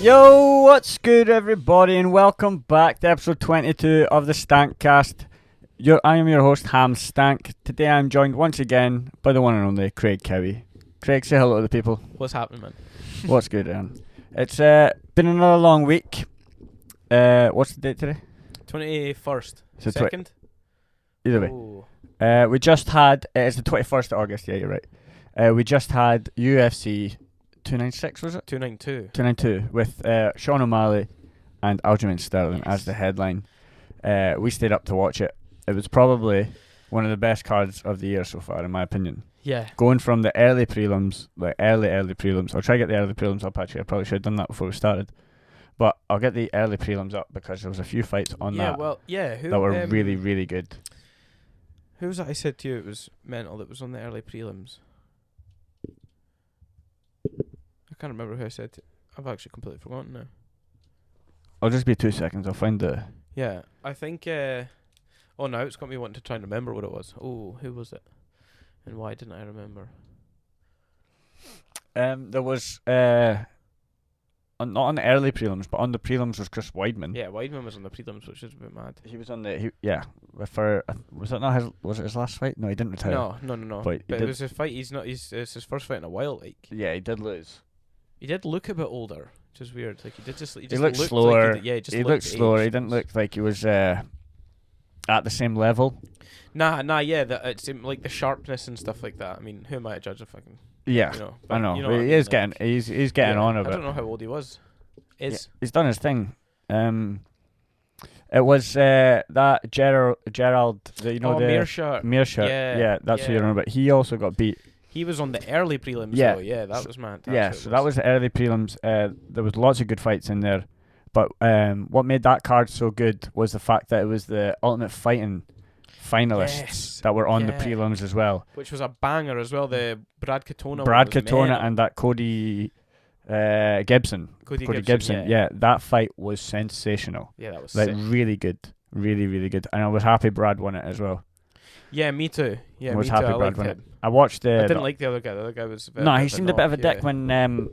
Yo, what's good, everybody, and welcome back to episode 22 of the TheStankCast. I am your host, Ham Stank. Today I'm joined once again by the one and only Craig Cowie. Craig, say hello to the people. What's happening, man? What's good, man? It's been another long week. What's the date today? 21st. So Second? Either way. Ooh. We just had, it's the 21st of August, yeah, you're right. We just had UFC 296, was it? 292. 292 with Sean O'Malley and Aljamain Sterling as the headline. We stayed up to watch it. It was probably one of the best cards of the year so far, in my opinion. Yeah. Going from the early prelims, like early prelims. I'll try to get the early prelims up, actually. I probably should have done that before we started. But I'll get the early prelims up because there was a few fights on that Who, that were really, really good. Who was that I said to you it was mental that was on the early prelims? I can't remember who I said to. I've actually completely forgotten now. I'll just be 2 seconds. I'll find the... Yeah, I think... oh, now it's got me wanting to try and remember what it was. Oh, who was it? And why didn't I remember? There was... not on the early prelims, but on the prelims was Chris Weidman. Yeah, Weidman was on the prelims, which is a bit mad. He was on the... was it not his... Was it his last fight? No, he didn't retire. No. But it was his fight. It's his first fight in a while. Like, yeah, he did lose. he did look a bit older, which is weird. Like, he He looked slower. Like he looked slower. He didn't look like he was at the same level. Nah. Yeah, it seemed like the sharpness and stuff like that. I mean, who am I to judge if I can? Yeah, you know, I know. You know But what I he mean, is getting. He's getting on a bit. I don't know how old he was. Yeah, he's done his thing. It was that Gerald. Mearshart. Yeah, that's who you remember. He also got beat. He was on the early prelims. Yeah, though. Yeah, that was mad. That was the early prelims. There was lots of good fights in there, but what made that card so good was the fact that it was the Ultimate Fighting finalists that were on the prelims as well, which was a banger as well. The Brad Katona. And that Cody Gibson. Cody Gibson. Yeah, that fight was sensational. Yeah, that was like sick. Really good, really good. And I was happy Brad won it as well. Yeah, me too. Yeah, I was me happy too. Brad won it. I watched I didn't like the other guy. The other guy was he seemed a bit of a dick when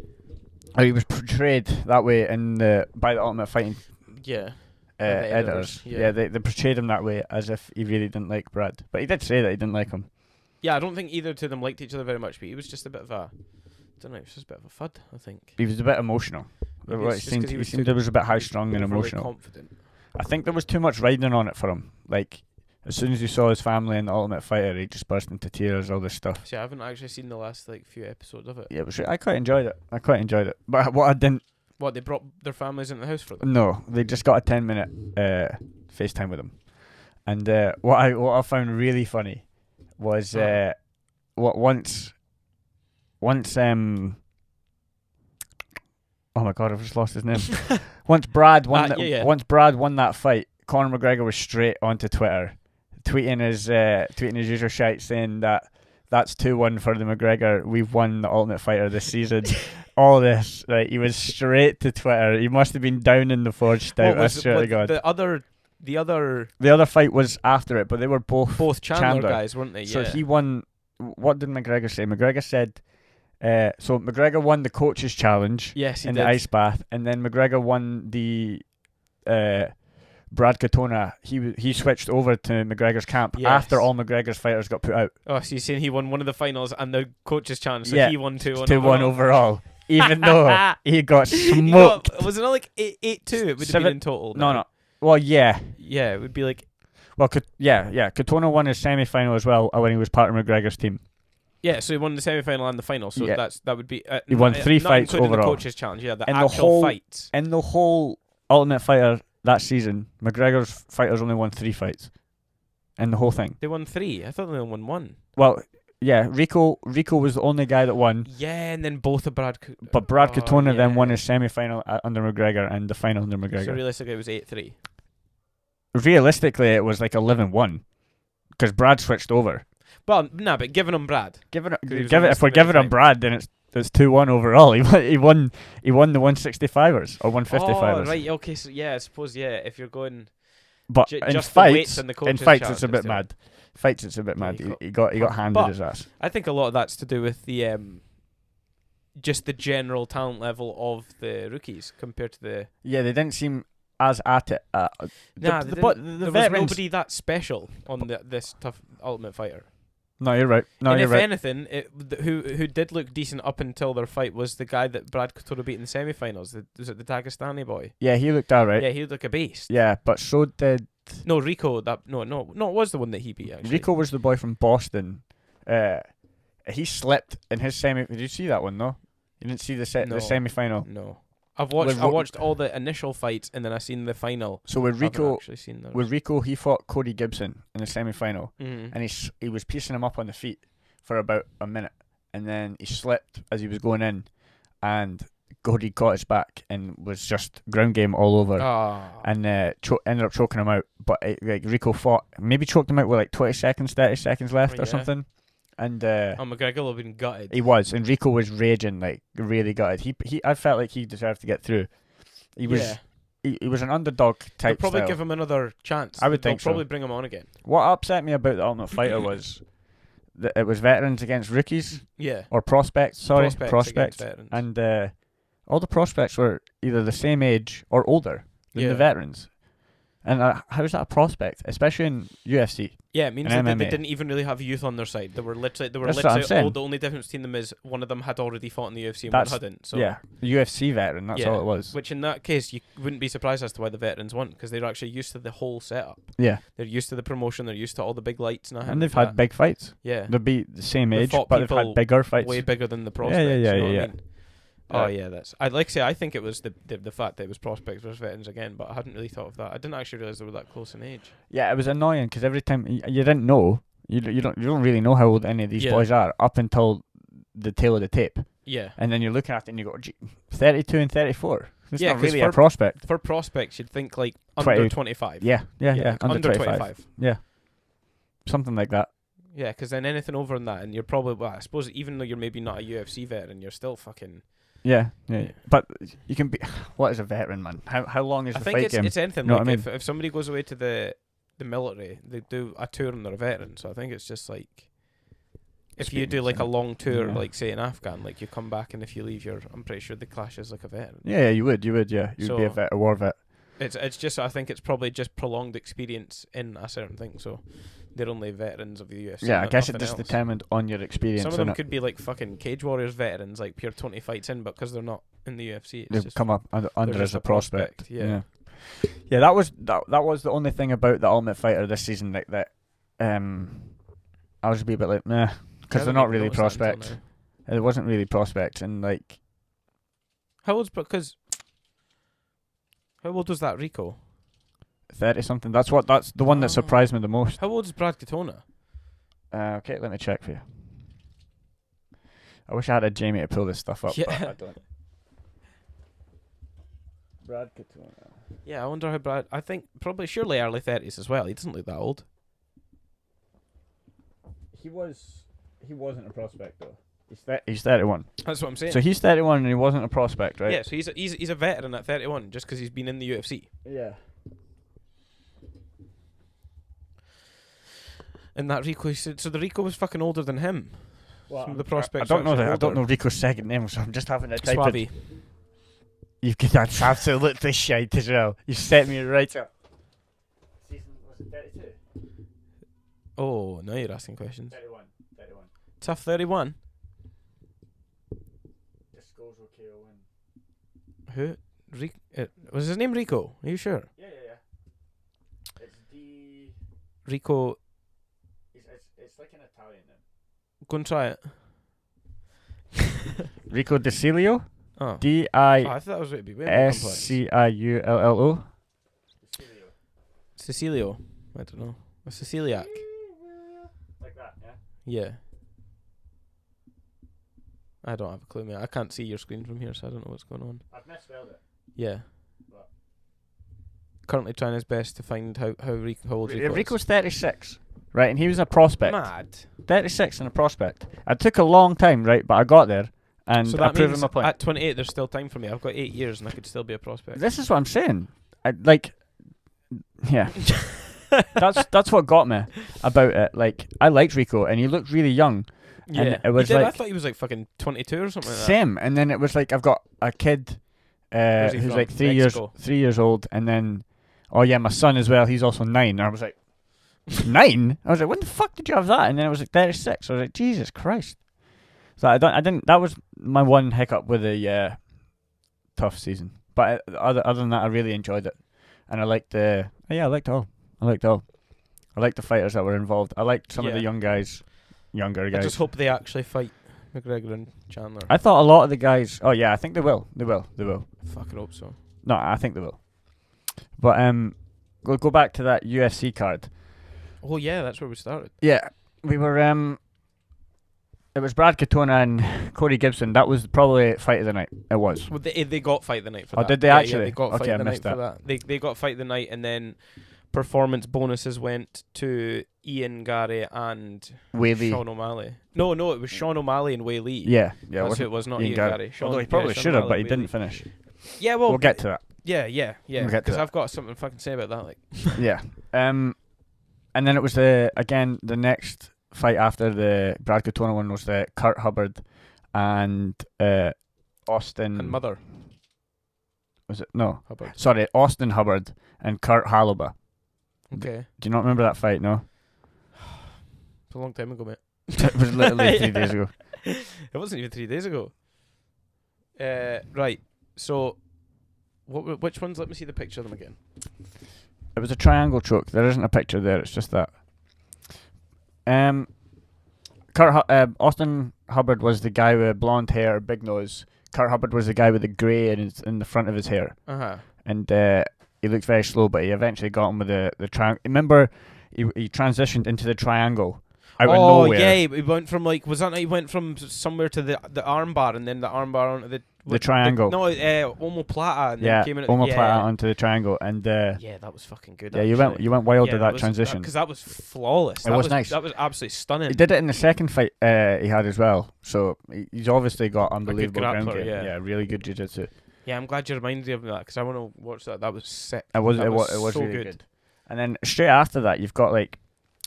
he was portrayed that way by the Ultimate Fighting editors. Yeah, they portrayed him that way as if he really didn't like Brad, but he did say that he didn't like him. Yeah, I don't think either of them liked each other very much, but he was just a bit of a... I don't know, he was just a bit of a fud, I think. He was a bit emotional. He seemed he was a bit high-strung and emotional. Confident. I think there was too much riding on it for him. Like, as soon as he saw his family in the Ultimate Fighter, he just burst into tears, all this stuff. See, I haven't actually seen the last few episodes of it. Yeah, but I quite enjoyed it. But what I didn't... What, they brought their families into the house for them? No, they just got a 10-minute FaceTime with them. And what I found really funny was once oh my god, I've just lost his name. Once Brad won that fight, Conor McGregor was straight onto Twitter, tweeting his usual shite, saying that that's 2-1 for the McGregor. We've won the Ultimate Fighter this season. All this, right? He was straight to Twitter. He must have been down in the forge stout. I swear to God. The other fight was after it, but they were both Chandler guys, weren't they? So he won. What did McGregor say? McGregor said. So McGregor won the coach's challenge. Yes, he in did. The ice bath, and then McGregor won the Brad Katona. He switched over to McGregor's camp after all McGregor's fighters got put out. Oh, so you're saying he won one of the finals and the coach's challenge, so he won 2-1 overall. Even though he got smoked. Was it not like 8-2? It would have been in total. No. Well, yeah. Yeah, it would be like... Well, Katona won his semi-final as well when he was part of McGregor's team. Yeah, so he won the semi-final and the final, so that would be... he won 3 fights overall. The coach's challenge, the actual fights. In the whole Ultimate Fighter that season, McGregor's fighters only won 3 fights. In the whole thing. They won 3? I thought they only won 1. Well... Yeah, Rico was the only guy that won. Yeah, and then both of Brad... But Brad Katona then won his semi-final under McGregor and the final under McGregor. So realistically it was 8-3? Realistically it was like 11-1. Because Brad switched over. Well, but giving him Brad. If we're giving him Brad, then it's 2-1 overall. He won the 165ers or 155ers. Oh, right, okay, so I suppose, if you're going... But in fights, it's a bit mad. He got handed his ass. I think a lot of that's to do with the just the general talent level of the rookies compared to the... Yeah, they didn't seem as at it. There veterans, was nobody that special on this tough Ultimate Fighter. No, you're right. If anything, who did look decent up until their fight was the guy that Brad Katona beat in the semi-finals. Was it the Dagestani boy? Yeah, he looked alright. Yeah, he looked like a beast. Yeah, but so did... No, Rico. It was the one that he beat, actually. Rico was the boy from Boston. He slipped in his semi... Did you see that one, no? You didn't see the semi-final? No. I watched all the initial fights and then I seen the final. So with Rico, seen he fought Cody Gibson in the semi-final, and he was piecing him up on the feet for about a minute, and then he slipped as he was going in, and Cody caught his back and was just ground game all over, and ended up choking him out. But Rico maybe choked him out with like 30 seconds left or something. And McGregor would have been gutted. He was, and Rico was raging, like really gutted. I felt like he deserved to get through. He was an underdog type. They'll probably style. give him another chance. I would think They'll probably bring him on again. What upset me about the Ultimate Fighter was that it was veterans against rookies. Yeah. Or prospects. Sorry, prospects. And all the prospects were either the same age or older than the veterans. And how is that a prospect, especially in UFC? Yeah, it means that they didn't even really have youth on their side. They were literally old. The only difference between them is one of them had already fought in the UFC and one hadn't. So yeah, the UFC veteran. That's all it was. Which in that case, you wouldn't be surprised as to why the veterans won, because they're actually used to the whole setup. Yeah, they're used to the promotion. They're used to all the big lights and they've had big fights. Yeah, they'll be the same age, but they've had bigger fights, way bigger than the prospects. Yeah. I mean? Oh yeah, I'd like to say I think it was the fact that it was prospects versus veterans again, but I hadn't really thought of that. I didn't actually realise they were that close in age. Yeah, it was annoying because every time you didn't know, you don't really know how old any of these boys are up until the tail of the tape. Yeah, and then you're looking at it and you go, 32 and 34. It's not really a prospect. For prospects, you'd think like under 25. Yeah, under 25. Yeah, something like that. Yeah, because then anything over than that, and you're probably, I suppose, even though you're maybe not a UFC veteran, you're still fucking... Yeah. But you can be... What is a veteran, man? How long is the fight game? I think it's anything. Like, if somebody goes away to the military, they do a tour and they're a veteran. So I think it's just like... If you do like a long tour, like say in Afghan, like you come back and if you leave, I'm pretty sure the clash is like a veteran. Yeah, you would, yeah. You'd be a war vet. It's just, I think it's probably just prolonged experience in a certain thing, so they're only veterans of the UFC. Yeah, I guess it's just determined on your experience. Some of them could be like fucking Cage Warriors veterans, like pure 20 fights in, but because they're not in the UFC, they've come up under as a prospect. Yeah, that was the only thing about the Ultimate Fighter this season that I was a bit like meh, because they're not really prospects. It wasn't really prospects, and like how old was that Rico? 30 something. That's the one that surprised me the most. How old is Brad Katona? Okay, let me check for you. I wish I had a Jamie to pull this stuff up, but I don't. Brad Katona. Yeah, I wonder how Brad... I think surely early 30s as well. He doesn't look that old. He wasn't a prospect though. He's 31. That's what I'm saying. So he's 31 and he wasn't a prospect, right? Yeah, so he's a veteran at 31 just because he's been in the UFC. Yeah. And that Rico, so the Rico was fucking older than him. Well, some of the prospects. I don't know Rico's second name, so I'm just having to type Suave. That's absolutely shite as well. You set me right up. Season was it 32? Oh, now you're asking questions. 31. Tough 31. Who? Was his name Rico? Are you sure? Yeah. It's Rico. It's like an Italian name. Go and try it. Rico DiCilio. Oh. I thought that was way more complex. Ciullo. Cecilio. I don't know. A Ceciliac. Like that, yeah? Yeah. I don't have a clue, mate. I can't see your screen from here, so I don't know what's going on. I've misspelled it. Yeah. But currently trying his best to find how old Rico is. Rico's 36, right? And he was a prospect. Mad. 36 and a prospect. It took a long time, right? But I got there, and so I proved my point. At 28, there's still time for me. I've got 8 years, and I could still be a prospect. This is what I'm saying. Yeah. That's what got me about it. Like, I liked Rico, and he looked really young. Yeah, and it was I like thought he was like fucking 22 or something like that. same. And then it was like I've got a kid who's from? like 3 years old, and then oh yeah, my son as well. He's also 9. And I was like 9. I was like, when the fuck did you have that? And then it was like 36. I was like, Jesus Christ. So I didn't. That was my one hiccup with the tough season. But other than that, I really enjoyed it, and I liked I liked all. I liked the fighters that were involved. I liked some of the younger guys. I just hope they actually fight McGregor and Chandler. I thought a lot of the guys. Oh yeah, I think they will. They will. I fucking hope so. No, I think they will. But we'll go back to that UFC card. Oh yeah, that's where we started. Yeah, we were. It was Brad Katona and Cody Gibson. That was probably fight of the night. It was. Well, they got fight of the night for that. Oh, did they actually? Yeah, they got fight I of the night missed for that. They got fight of the night, and then performance bonuses went to Ian Gary and Whaley. Sean O'Malley. No, it was Sean O'Malley and Wei Lee. Yeah. That's who it was, not Ian Gary. Although he probably should have, but he didn't finish. Yeah, well, we'll get to that. Yeah. Because I've got something to fucking say about that. Like. Yeah. And then it was the next fight after the Brad Katona one was the Kurt Hubbard and Austin and Mother. Was it? No. Hubbard. Sorry, Austin Hubbard and Kurt Hallaba. Okay. Do you not remember that fight? No. It's a long time ago, mate. It was literally 3 days ago. It wasn't even 3 days ago. Right. So, which ones? Let me see the picture of them again. It was a triangle choke. There isn't a picture there. It's just that. Austin Hubbard was the guy with blonde hair, big nose. Kurt Hubbard was the guy with the grey in the front of his hair. And he looked very slow, but he eventually got him with the triangle. Remember, he transitioned into the triangle out of nowhere. Oh yeah, he went from he went from somewhere to the armbar, and then the armbar onto the triangle. Omoplata, and then came in Omoplata onto the triangle, and yeah, that was fucking good. Yeah, you went wild with that transition because that was flawless. It was nice. That was absolutely stunning. He did it in the second fight he had as well. So he's obviously got unbelievable ground game. Yeah, really good jiu-jitsu. Yeah, I'm glad you reminded me of that because I want to watch that. That was sick. It was so really good. And then straight after that, you've got like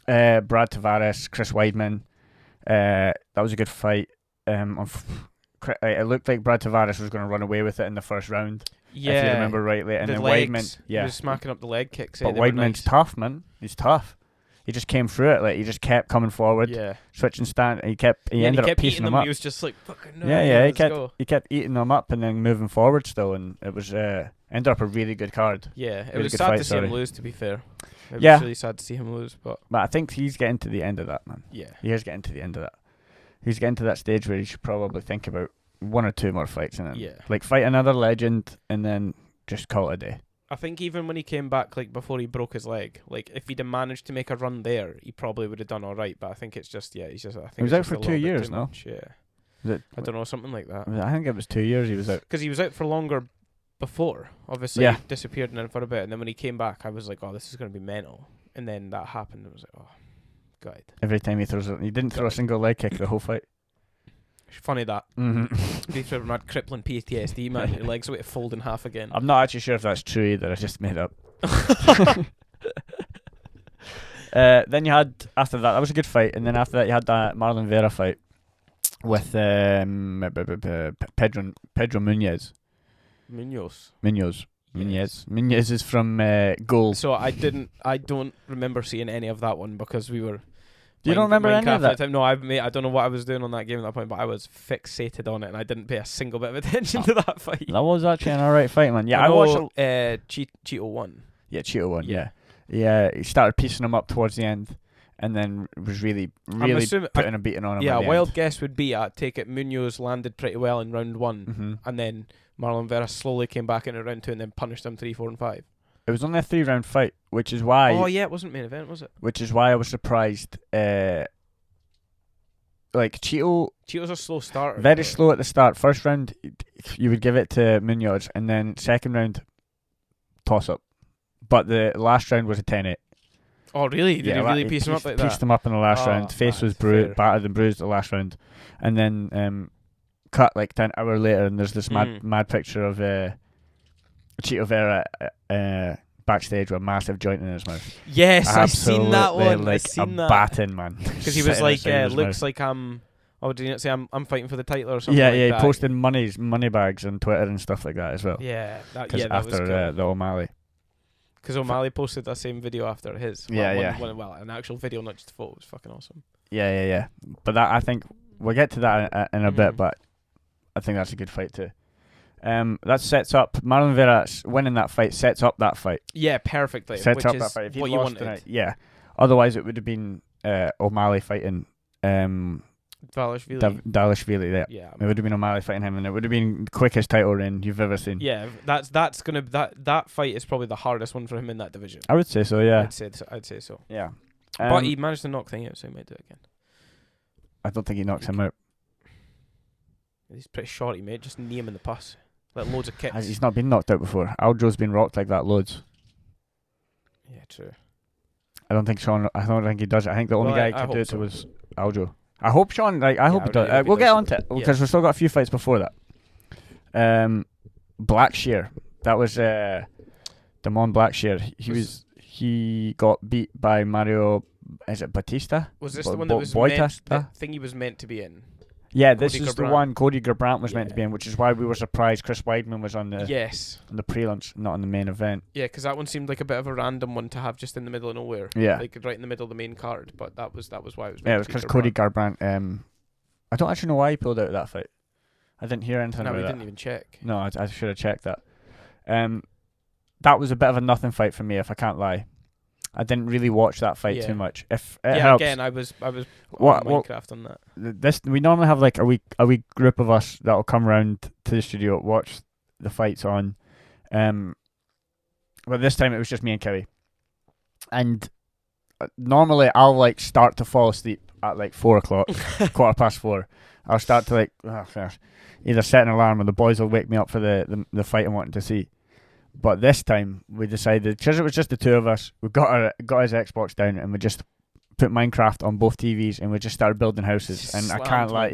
Brad Tavares, Chris Weidman. That was a good fight. It looked like Brad Tavares was going to run away with it in the first round. Yeah, if you remember rightly. And then Weidman, he was smacking up the leg kicks. But Weidman's tough, man. He's tough. He just came through it. Like he just kept coming forward. Yeah, switching stand. He ended up piecing them up. He was just like fucking no. Yeah. He kept eating them up and then moving forward still, and it was ended up a really good card. Yeah, it was sad to see him lose. To be fair, it was really sad to see him lose. But I think he's getting to the end of that, man. Yeah, he is getting to the end of that. He's getting to that stage where he should probably think about 1 or 2 more fights in it. Yeah, like fight another legend and then just call it a day. I think even when he came back, like before he broke his leg, like if he'd have managed to make a run there, he probably would have done all right. But I think it's just I think he was out for 2 years, no? Yeah, I don't know, something like that. I think it was 2 years he was out because he was out for longer before. Obviously, he disappeared and then for a bit, and then when he came back, I was like, oh, this is going to be mental. And then that happened. I was like, oh, God. Every time he didn't throw a single leg kick the whole fight. Funny that. Mm-hmm. If you had crippling PTSD, man, your legs would have fold in half again. I'm not actually sure if that's true either. I just made up. Then you had after that was a good fight, and then after that you had that Marlon Vera fight with Pedro Munoz. Munoz is from Goal. So I don't remember seeing any of that one because we were. You don't remember any of that? No, I don't know what I was doing on that game at that point, but I was fixated on it, and I didn't pay a single bit of attention to that fight. That was actually an alright fight, man. Yeah, I watched. Cheeto won. Yeah, Cheeto won. Yeah. He started piecing him up towards the end, and then was really putting a beating on him. Yeah, a wild guess would be I'd take it. Munoz landed pretty well in round 1, and then Marlon Vera slowly came back into round 2, and then punished him 3, 4, and 5. It was only a 3-round fight, which is why. Oh yeah, it wasn't main event, was it? Which is why I was surprised. Like Cheeto's a slow starter. Very slow at the start. First round, you would give it to Munoz, and then second round, toss up. But the last round was a 10-8. Oh really? Did he really piece him up like that? Pieced him up in the last round. Face was battered and bruised the last round, and then cut like 10 hours later, and there's this mad picture of Cheeto Vera backstage with a massive joint in his mouth. Yes, I've seen that one. Like I've seen a baton, man. Because he was like, looks like I'm Oh, did he not say I'm fighting for the title or something? Yeah, like yeah. He that? posted money bags on Twitter and stuff like that as well. Yeah, that after was cool. the O'Malley. Because O'Malley posted that same video after his. Well, an actual video, not just a photo. It was fucking awesome. Yeah. But that, I think we'll get to that in a bit. But I think that's a good fight too. That sets up Marlon Vera winning that fight. Sets up that fight. Yeah, perfectly. Sets up that fight. If what you wanted. Tonight, yeah. Otherwise, it would have been O'Malley fighting Dalishvili. Yeah. It would have been O'Malley fighting him, and it would have been the quickest title reign you've ever seen. Yeah, that fight is probably the hardest one for him in that division. I would say so. Yeah. I'd say so. Yeah. But he managed to knock things out, so he might do it again. I don't think he knocks him out. He's pretty shorty, mate. Just knee him in the puss. Like loads of kicks. He's not been knocked out before. Aljo's been rocked like that loads. Yeah, true. I don't think he does it. I think the only guy who could do it was Aljo. I hope Sean. I hope he does. We'll get on to it because we've still got a few fights before that. Blackshear. That was Damon Blackshear. He got beat by Mario. Is it Batista? Was this the one that was the thing he was meant to be in? Yeah, this is the one Cody Garbrandt was meant to be in, which is why we were surprised Chris Weidman was on the on the prelims, not on the main event. Yeah, because that one seemed like a bit of a random one to have just in the middle of nowhere. Yeah, like right in the middle of the main card. But that was why it was. Yeah, it was because Cody Garbrandt. I don't actually know why he pulled out of that fight. I didn't hear anything about that. No, we didn't even check. No, I should have checked that. That was a bit of a nothing fight for me, if I can't lie. I didn't really watch that fight too much. If it helps, again, I was on Minecraft on that. We normally have like a wee group of us that'll come around to the studio, watch the fights on. But this time it was just me and Kelly. And normally I'll like start to fall asleep at like 4 o'clock, 4:15. I'll start to either set an alarm or the boys will wake me up for the fight I'm wanting to see. But this time we decided, because it was just the two of us, we got his Xbox down and we just put Minecraft on both TVs and we just started building houses. And I can't lie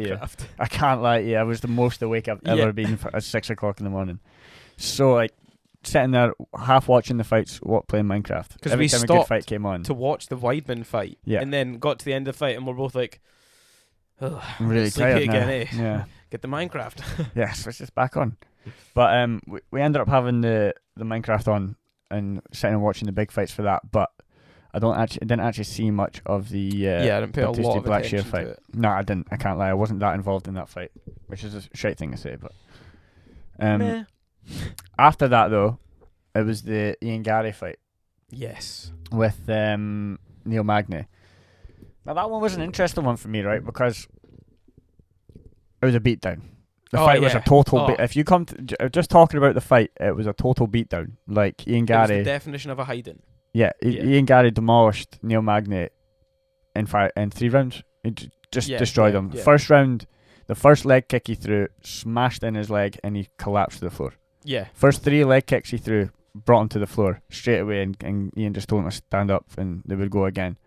to you, I was the most awake I've ever been at 6 o'clock in the morning. So like sitting there half watching the fights, playing Minecraft. Because we stopped a good fight came on to watch the Weidman fight, and then got to the end of the fight and we're both like, I'm really tired now. Again, Yeah. Get the Minecraft. Yeah, switch this back on. But we ended up having the Minecraft on and sitting and watching the big fights for that. But I didn't actually see much of the I didn't pay a lot of attention fight. to it. No, I didn't. I can't lie. I wasn't that involved in that fight, which is a shite thing to say. But after that, though, it was the Ian Gary fight. Yes. With Neil Magny. Now that one was an interesting one for me, right? Because it was a beatdown. The fight was a total if you come to just talking about the fight, it was a total beatdown. Like Ian Gary. It was the definition of a hiding. Yeah, Ian Gary demolished Neil Magny in 3 rounds. He just destroyed him. Yeah. First round, the first leg kick he threw smashed in his leg and he collapsed to the floor. Yeah. First 3 leg kicks he threw brought him to the floor straight away, and Ian just told him to stand up and they would go again.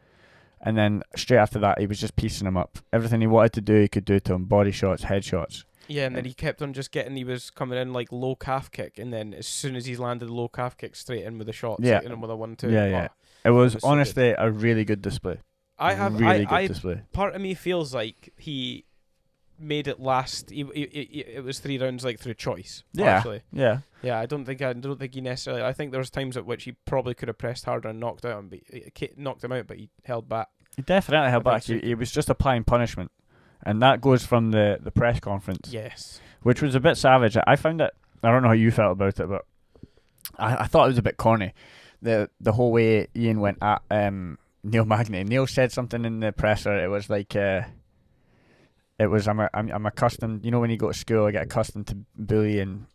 And then straight after that, he was just piecing him up. Everything he wanted to do, he could do to him. Body shots, head shots. Yeah, and then he kept on just he was coming in like low calf kick, and then as soon as he's landed the low calf kick, straight in with the shots, hitting him with a 1-2. Yeah. It was honestly a really good display. Good display. Part of me feels like he made it last. It was 3 rounds like through choice. Partially. Yeah. I don't think he necessarily. I think there was times at which he probably could have pressed harder and knocked him out, but he held back. He definitely held back. He was just applying punishment. And that goes from the press conference. Yes. Which was a bit savage. I found it, I don't know how you felt about it, but I thought it was a bit corny. The whole way Ian went at Neil Magny. Neil said something in the presser. It was like, I'm accustomed, when you go to school, I get accustomed to bullying,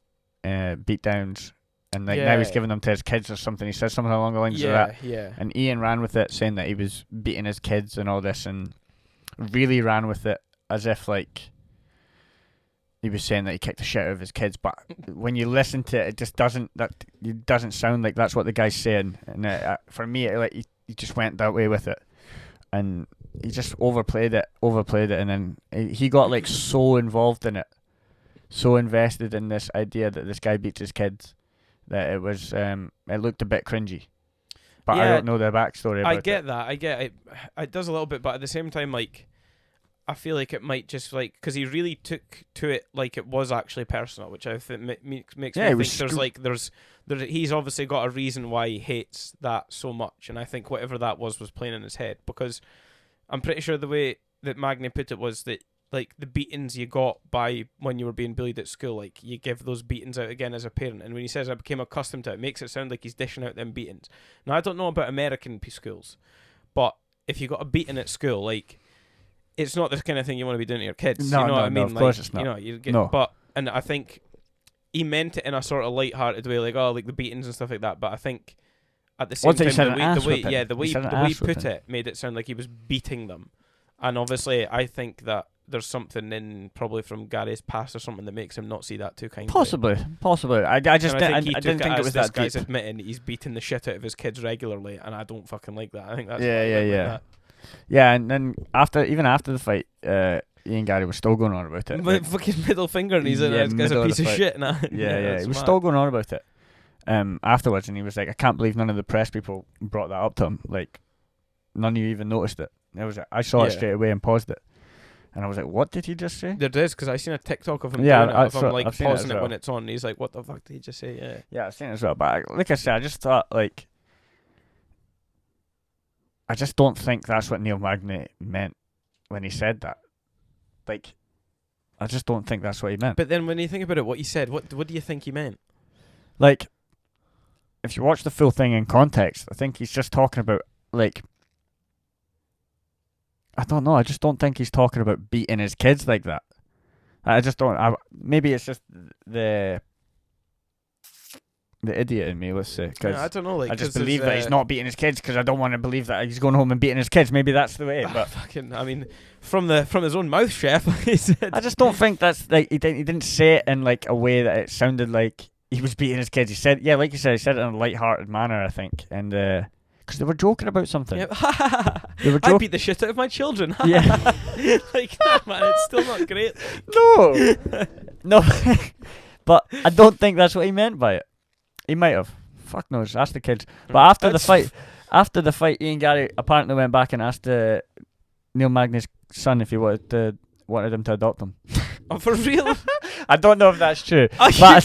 beat downs. And now he's giving them to his kids or something. He said something along the lines of that. Yeah. And Ian ran with it, saying that he was beating his kids and all this, and really ran with it as if like he was saying that he kicked the shit out of his kids. But when you listen to it, it just doesn't sound like that's what the guy's saying. And for me, he just went that way with it, and he just overplayed it, and then he got like so involved in it, so invested in this idea that this guy beats his kids, that it was it looked a bit cringy. But I don't know the backstory about it. I get that. I get it. It does a little bit, but at the same time, like, I feel like it might just like because he really took to it like it was actually personal, which I think makes me think there's he's obviously got a reason why he hates that so much, and I think whatever that was playing in his head, because I'm pretty sure the way that Magni put it was that like the beatings you got by when you were being bullied at school, like you give those beatings out again as a parent, and when he says I became accustomed to it, it makes it sound like he's dishing out them beatings. Now I don't know about American schools, but if you got a beating at school, like it's not the kind of thing you want to be doing to your kids. No, you know what I mean? Of course it's not. You know, you get, no. And I think he meant it in a sort of light-hearted way, like like the beatings and stuff like that. But I think at the same time, the way he put it made it sound like he was beating them. And obviously, I think that there's something in probably from Gary's past or something that makes him not see that too kindly. Possibly. I didn't think it was that deep. This guy's admitting he's beating the shit out of his kids regularly, and I don't fucking like that. I think that's Yeah, and then even after the fight, Ian Gary was still going on about it. With fucking middle finger, and he's a piece of shit now. Yeah, he was still going on about it. Afterwards, and he was like, I can't believe none of the press people brought that up to him. Like, none of you even noticed it. I saw it straight away and paused it. And I was like, what did he just say? There is, because I seen a TikTok of him pausing it when it's on. And he's like, what the fuck did he just say? Yeah, I've seen it as well. But like I said, I just thought, like, I just don't think that's what Neil Magny meant when he said that. Like, I just don't think that's what he meant. But then when you think about it, what he said, what do you think he meant? Like, if you watch the full thing in context, I think he's just talking about, like, I don't know. I just don't think he's talking about beating his kids like that. I just don't. Maybe it's just the idiot in me, let's say. Cause I don't know. Like, I just believe that he's not beating his kids because I don't want to believe that he's going home and beating his kids. Maybe that's the way. But I mean, from his own mouth, chef. Like he said. I just don't think that's like he didn't say it in like a way that it sounded like he was beating his kids. He said, yeah, like you said, he said it in a light-hearted manner, I think, and because they were joking about something. Yep. I beat the shit out of my children. Yeah. Like, man, it's still not great. No. But I don't think that's what he meant by it. He might have. Fuck knows. Ask the kids. But after the fight, Ian Gary apparently went back and asked Neil Magny's son if he wanted him to adopt him. Oh, for real? I don't know if that's true. I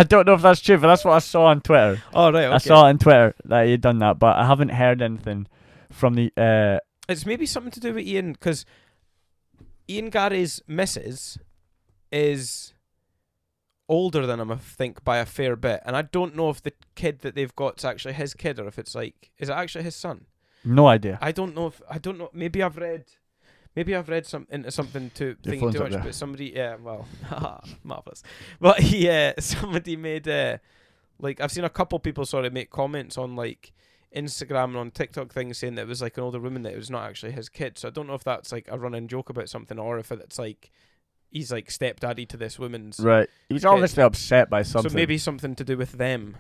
don't know if that's true, but that's what I saw on Twitter. Oh, right, okay. I saw on Twitter that he'd done that, but I haven't heard anything from the... It's maybe something to do with Ian, because Ian Gary's missus is older than him, I think, by a fair bit. And I don't know if the kid that they've got's actually his kid, or if it's like... Is it actually his son? No idea. I don't know. Maybe I've read something to thinking too much, but somebody, marvelous. But somebody made like I've seen a couple people sort of make comments on like Instagram and on TikTok things saying that it was like an older woman, that it was not actually his kid. So I don't know if that's like a running joke about something, or if it's like he's like stepdaddy to this woman's. Right. He was obviously upset by something. So maybe something to do with them,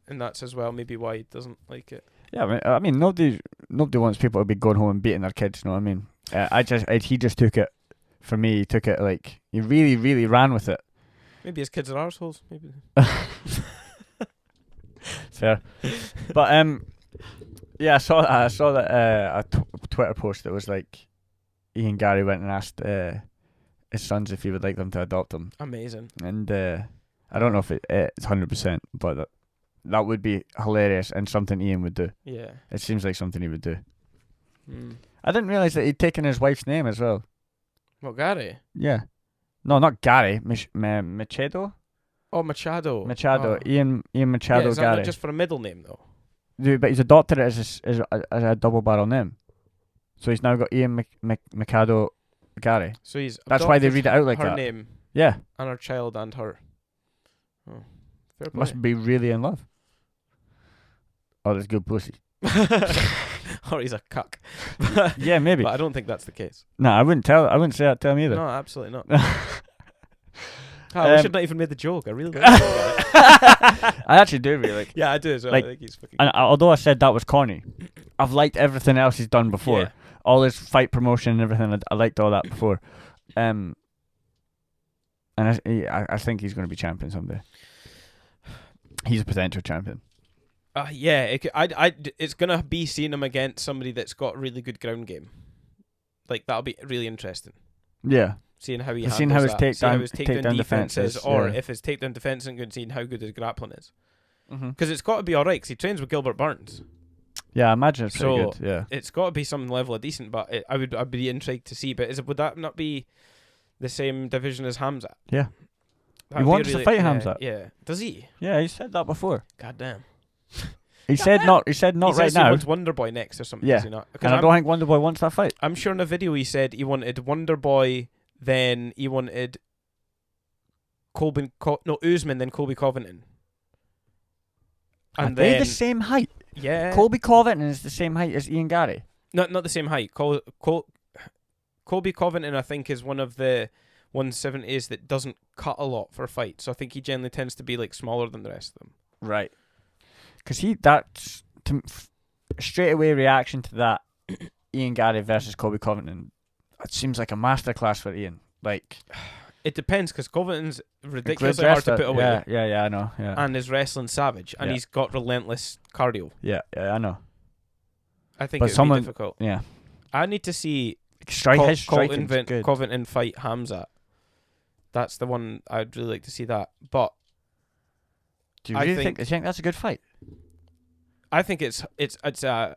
and that's as well maybe why he doesn't like it. Yeah, I mean nobody wants people to be going home and beating their kids. You know what I mean? He just took it. For me, he took it like he really, really ran with it. Maybe his kids are arseholes. Maybe. Fair, but yeah, I saw that a Twitter post that was like Ian Gary went and asked his sons if he would like them to adopt him. Amazing. And I don't know if it's 100%, but that would be hilarious and something Ian would do. Yeah. It seems like something he would do. Mm. I didn't realise that he'd taken his wife's name as well. What, Gary? Yeah. No, not Gary. Machado? Oh, Machado. Machado. Oh. Ian Machado is that Gary. Not just for a middle name, though? Dude, but he's adopted it as a double barrel name. So he's now got Ian Machado Gary. So he's That's why they read it out like her that. Her name. Yeah. And her child and her. Oh, fair play. Must be really in love. Oh, there's good pussy. Or he's a cuck. Yeah, maybe. But I don't think that's the case. No, I wouldn't say that to him either. No, absolutely not. I should not even made the joke. I really like it. I actually do really like. Yeah, I do as well. Like, I think he's fucking. And although I said that was corny, I've liked everything else he's done before. Yeah. All his fight promotion and everything. I liked all that before. And I think he's going to be champion someday. He's a potential champion. Yeah, it's gonna be seeing him against somebody that's got really good ground game. Like that'll be really interesting. Yeah. Seeing how he handles that. Seeing how his takedown defense is, or yeah. if his takedown defense isn't good, seeing how good his grappling is. Because it's got to be alright, because he trains with Gilbert Burns. Yeah, I imagine it's pretty good. Yeah, it's got to be some level of decent. But I'd be intrigued to see. But would that not be the same division as Hamzat? Yeah. He wants to fight Hamzat. Yeah. Does he? Yeah, he said that before. God damn. He said not. He said not right now. He wants Wonderboy next or something. Yeah. Does he not? And I don't think Wonderboy wants that fight. I'm sure in a video he said he wanted Wonderboy, then he wanted Usman, then Colby Covington. And they're the same height. Yeah. Colby Covington is the same height as Ian Gary. Not the same height. Colby Covington, I think, is one of the 170s that doesn't cut a lot for fights. So I think he generally tends to be like smaller than the rest of them. Right. Because that's straight away reaction to that Ian Gary versus Colby Covington. It seems like a masterclass for Ian. Like, it depends, because Covington's ridiculously hard to put away. Yeah, I know. Yeah. And his wrestling savage, and he's got relentless cardio. Yeah, I know. I think it would be difficult. Yeah. I need to see Covington fight Hamzat. That's the one I'd really like to see that. But do you really think that's a good fight? I think it's I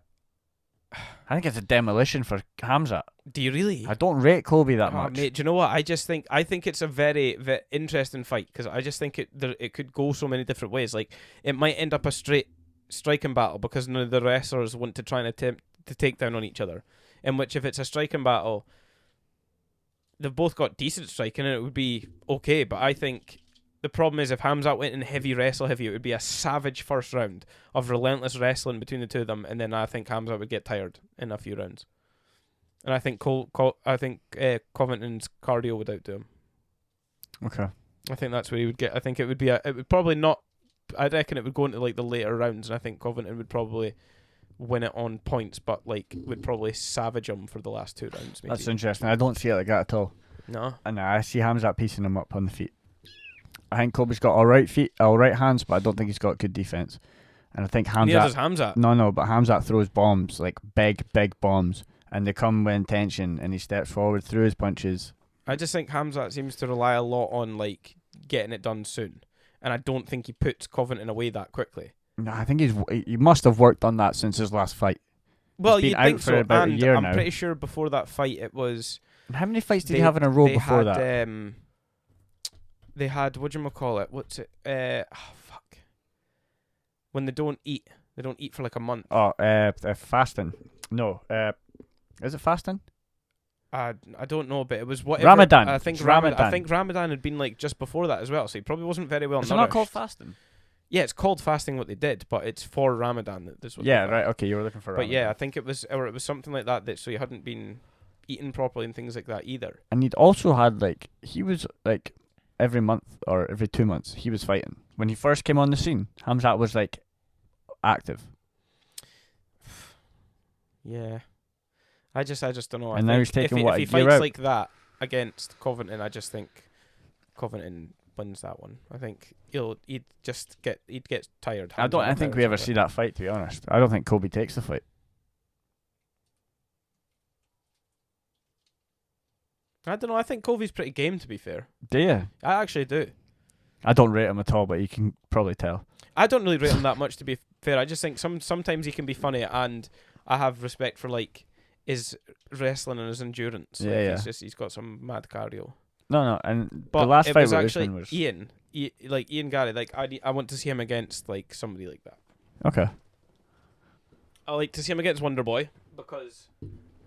think it's a demolition for Hamzat. Do you really? I don't rate Colby that much. Mate, do you know what? I think it's a very, very interesting fight, because I just think it could go so many different ways. Like, it might end up a straight striking battle because none of the wrestlers want to try and attempt to take down on each other. In which, if it's a striking battle, they've both got decent striking and it would be okay. But I think the problem is, if Hamzat went in heavy, it would be a savage first round of relentless wrestling between the two of them, and then I think Hamzat would get tired in a few rounds. And I think Covington's cardio would outdo him. Okay. I think that's where he would get. I think it would probably not. I reckon it would go into like the later rounds, and I think Covington would probably win it on points, but like would probably savage him for the last 2 rounds. Maybe. That's interesting. I don't see it like that at all. No. And I see Hamzat piecing him up on the feet. I think Colby's got all right feet, all right hands, but I don't think he's got good defense. And I think Hamzat. Neither does Hamzat. No, but Hamzat throws bombs, like big bombs, and they come with intention, and he steps forward through his punches. I just think Hamzat seems to rely a lot on like getting it done soon, and I don't think he puts Covington away that quickly. No, I think he must have worked on that since his last fight. Well, you'd think for so, about and a year I'm now. pretty sure before that fight it was. How many fights did he have in a row before that? They had, whatchamacallit, what's it? Fuck. When they don't eat for like a month. Oh, fasting. No, is it fasting? I don't know, but it was whatever. Ramadan. I think Ramadan. I think Ramadan had been like just before that as well, so he probably wasn't very well nourished. It's not called fasting. Yeah, it's called fasting what they did, but it's for Ramadan. This was right. Okay, you were looking for Ramadan. But yeah, I think it was something like that. So he hadn't been eating properly and things like that either. And he'd also had he was like every month or every 2 months he was fighting. When he first came on the scene, Hamzat was like active. Yeah. I just don't know. And now he's taking if he fights like that against Covington, I just think Covington wins that one. I think he'd get tired. I think we ever see that fight, to be honest. I don't think Colby takes the fight. I don't know. I think Colby's pretty game, to be fair. Do you? I actually do. I don't rate him at all, but you can probably tell. I don't really rate him that much, to be fair. I just think sometimes he can be funny, and I have respect for like his wrestling and his endurance. Yeah, he's got some mad cardio. No, and but the last fight was actually was Ian Gary. Like I want to see him against like somebody like that. Okay. I like to see him against Wonderboy, because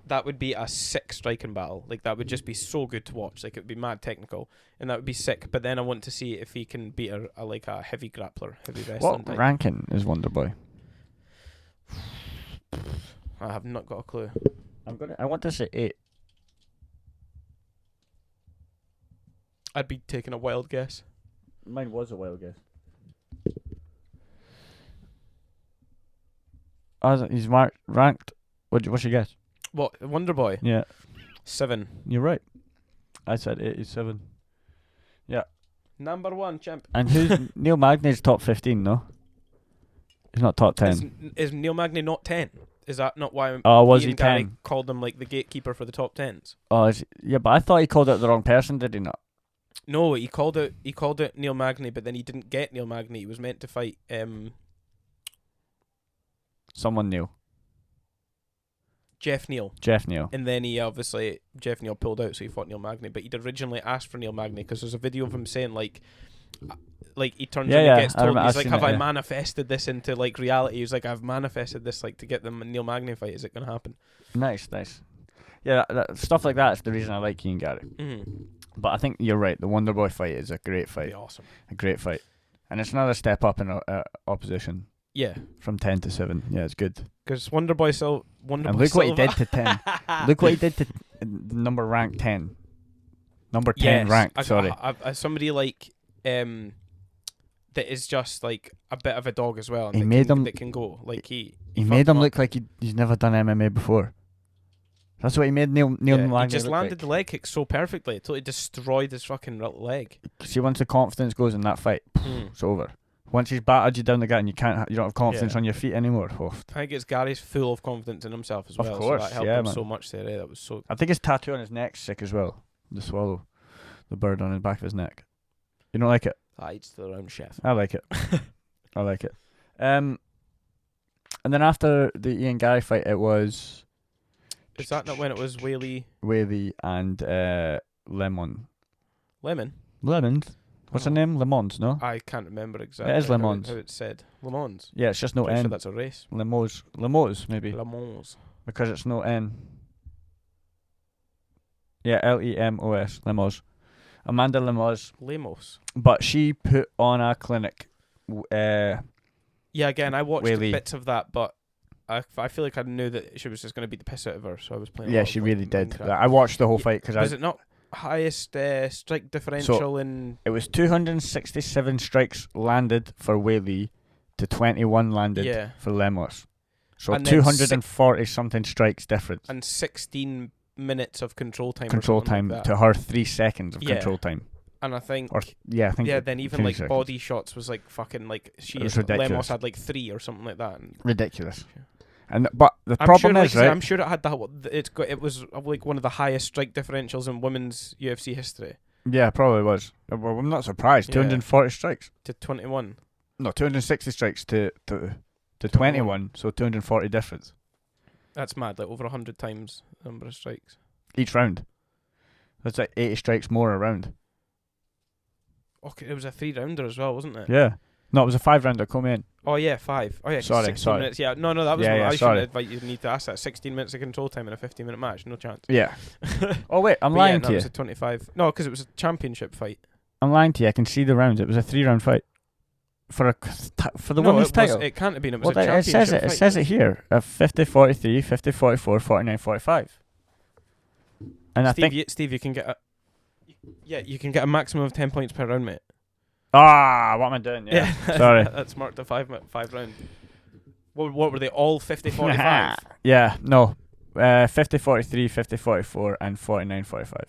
that would be a sick striking battle. Like that would just be so good to watch. Like it would be mad technical, and that would be sick. But then I want to see if he can beat a heavy grappler, heavy wrestling. What type. ranking is Wonderboy? I have not got a clue. I want to say 8. I'd be taking a wild guess. Mine was a wild guess. He's ranked. What's your guess? What, Wonderboy? Yeah. 7. You're right. I said 87. Yeah. Number 1 champ. And who's Neil Magny's top 15? No, he's not top 10. Is Neil Magny not 10? Is that not why? Oh, was Ian he Gary 10? called him like the gatekeeper for the top 10s? Oh, yeah, but I thought he called out the wrong person, did he not? No, he called out Neil Magny, but then he didn't get Neil Magny. He was meant to fight Someone new. Jeff Neal. And then Jeff Neal pulled out, so he fought Neil Magny. But he'd originally asked for Neil Magny because there's a video of him saying like he turns in and gets told, he's like, have I manifested this into like reality? He's like, I've manifested this like to get the Neil Magny fight. Is it going to happen? Nice. Yeah, stuff like that is the reason I like Ian Gary. Mm-hmm. But I think you're right. The Wonderboy fight is a great fight. Awesome. A great fight. And it's another step up in opposition. Yeah. From 10 to 7. Yeah, it's good. Because Wonderboy and look what he did to 10. Look what he did to number ranked 10. Number 10 ranked, sorry. Somebody like that is just like a bit of a dog as well. And that can go. Like he made him look like he's never done MMA before. That's what he made Neil Magny. He just landed the leg kick so perfectly. It totally destroyed his fucking leg. See, once the confidence goes in that fight, it's over. Once he's battered you down the gut and you don't have confidence on your feet anymore. Oh. I think it's Gary's full of confidence in himself as well. Of course, so that helped him so much there. That was so. I think his tattoo on his neck's sick as well. The swallow, the bird on the back of his neck. You don't like it? It's the round chef. I like it. I like it. And then after the Ian Gary fight, it was. Is that not when it was Whaley and Lemon? Lemons? What's her name? Lemons, no? I can't remember exactly. It is Lemons. How it said. Lemons. Yeah, it's just no N. Sure that's a race. Lemos, maybe. Lemos. Because it's no N. Yeah, Lemos. Lemos. Amanda Lemos. But she put on a clinic. Yeah, again, I watched bits of that, but I feel like I knew that she was just going to beat the piss out of her, so I was playing. Yeah, she really did. I watched the whole fight because Was it not highest strike differential in? It was 267 strikes landed for Whaley to 21 landed for Lemos. So and 240 something strikes difference. And 16 minutes of control time. Control time like to her 3 seconds of control time. And I think, then even like seconds. Body shots was like fucking like Lemos had like 3 or something like that. Ridiculous. But the problem is, right? I'm sure it had that. It was like one of the highest strike differentials in women's UFC history. Yeah, probably was. Well, I'm not surprised. 240 strikes to 21. No, 260 strikes to 21. So 240 difference. That's mad. Like over 100 times the number of strikes each round. That's like 80 strikes more a round. Okay, it was a 3-rounder as well, wasn't it? Yeah. No, it was a 5-rounder. Come in. Oh yeah, 5. Oh yeah, sorry. Minutes. Yeah, no, that was. I shouldn't invite you. Need to ask that. 16 minutes of control time in a 15-minute match. No chance. Yeah. Oh wait, I'm lying to you. It was a 25. No, because it was a championship fight. I'm lying to you. I can see the rounds. It was a 3-round fight for the women's title. It can't have been. It was a championship fight. It says it here. 50-43, 50-44, 49-45. And Steve, you can get you can get a maximum of 10 points per round, mate. What am I doing? Yeah. Sorry. That's marked a 5 round. What were they all 50-45? Yeah, no. 50-43, 50-44 and 49-45.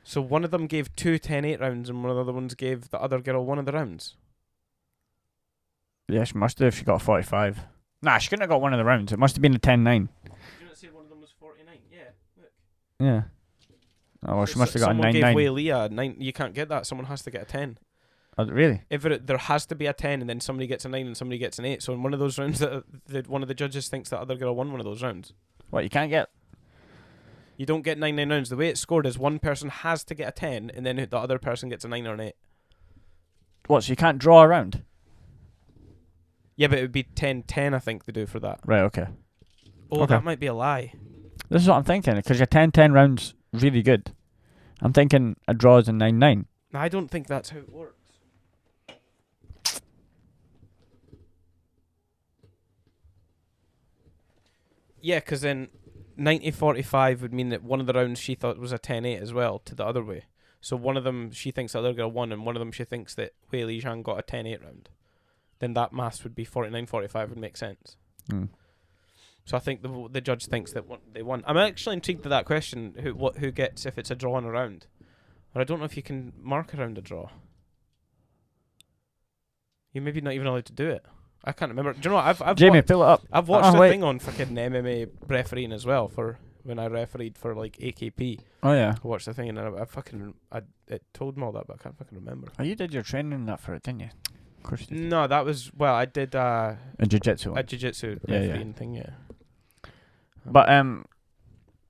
So one of them gave 2 10-8 rounds and one of the other ones gave the other girl one of the rounds? Yeah, she must have if she got 45. Nah, she couldn't have got one of the rounds. It must have been a 10-9. Did you not say one of them was 49? Yeah, look. Yeah. Oh, well, she must have got a 9-9. Someone gave Whaley a 9. You can't get that. Someone has to get a 10. Oh, really? There has to be a 10 and then somebody gets a 9 and somebody gets an 8. So in one of those rounds, one of the judges thinks that other girl won one of those rounds. What, you can't get? You don't get 9-9 rounds. The way it's scored is one person has to get a 10 and then the other person gets a 9 or an 8. What, so you can't draw a round? Yeah, but it would be 10-10, I think, they do for that. Right, okay. Oh, okay. That might be a lie. This is what I'm thinking, because your 10-10 round's really good. I'm thinking a draw is a 9-9. No, I don't think that's how it works. Yeah, because then 90-45 would mean that one of the rounds she thought was a 10-8 as well, to the other way. So one of them she thinks the other girl won, and one of them she thinks that Wei Li Zhang got a 10-8 round. Then that maths would be 49-45 would make sense. Mm. So I think the judge thinks that they won. I'm actually intrigued to that question, who gets if it's a draw in a round. Or I don't know if you can mark around a draw. You're maybe not even allowed to do it. I can't remember. Do you know what? I've Jamie, pull it up. I've watched a thing on fucking MMA refereeing as well for when I refereed for like AKP. Oh yeah. I watched the thing and it told me all that, but I can't fucking remember. Oh, you did your training and that for it, didn't you? Of course you did. No, that was I did a jiu-jitsu one. A jiu-jitsu refereeing thing, yeah. But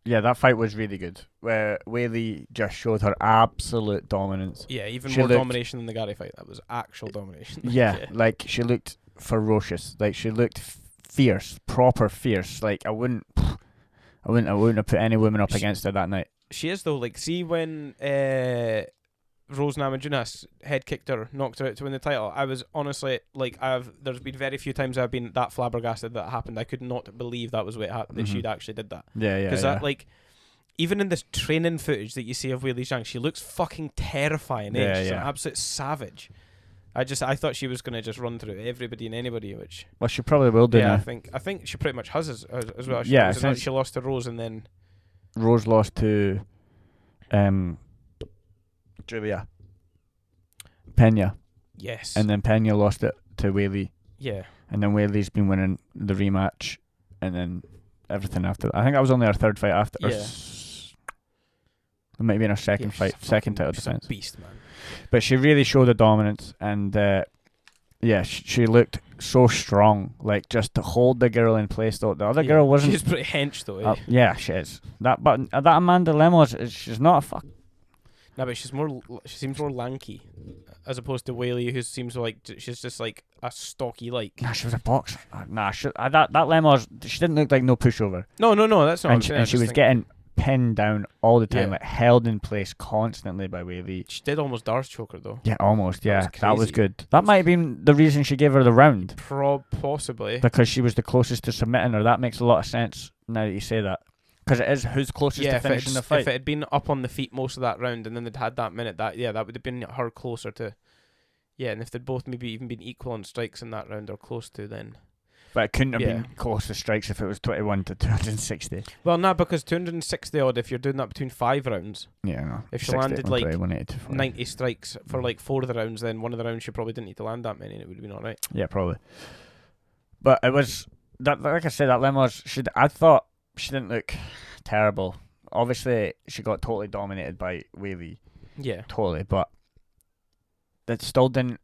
yeah, that fight was really good. Where Weili just showed her absolute dominance. Yeah, even more domination than the Gary fight. That was actual domination. Yeah, like she looked ferocious. Like she looked fierce, proper fierce. Like I wouldn't have put any woman up against her that night. She is though. Like, see when Rose Namajunas head kicked her, knocked her out to win the title. I was honestly like, there's been very few times I've been that flabbergasted that happened. I could not believe that was what happened. That she'd actually did that. Yeah. Because that, like, even in this training footage that you see of Weili Zhang, she looks fucking terrifying. She's an absolute savage. I thought she was gonna just run through everybody and anybody, which she probably will do. Yeah, now. I think she pretty much has as well. She lost to Rose and then Rose lost to Julia Pena. Yes. And then Pena lost it to Weili. Yeah. And then Weili's been winning the rematch, and then everything after. I think that was only her third fight after. Yeah. It might have been her second fight, second title defense. A beast, man. But she really showed the dominance, and she looked so strong. Like, just to hold the girl in place. Though the other girl wasn't. She's pretty hench though. Eh? Yeah, she is. That Amanda Lemos, she's not a fuck. No, but she seems more lanky, as opposed to Weili, who seems like she's just like a stocky like. Nah, she was a boxer. That Lemos, she didn't look like no pushover. No, that's not. And she was getting pinned down all the time, like held in place constantly by Weili. She did almost Darce choke her though. Yeah, almost. Yeah, that was good. That might have been the reason she gave her the round. Possibly because she was the closest to submitting her. That makes a lot of sense now that you say that. Because it is who's closest to finishing the fight. If it had been up on the feet most of that round and then they'd had that minute, that would have been her closer to. Yeah, and if they'd both maybe even been equal on strikes in that round or close to, then. But it couldn't have been close to strikes if it was 21 to 260. Well, no, because 260 odd, if you're doing that between 5 rounds. Yeah, no. If she landed like 90 strikes for like 4 of the rounds, then one of the rounds she probably didn't need to land that many and it would have been alright. Yeah, probably. But it was, that, like I said, that Lemos, I thought she didn't look terrible. Obviously, she got totally dominated by Weili. Yeah. Totally, but it still didn't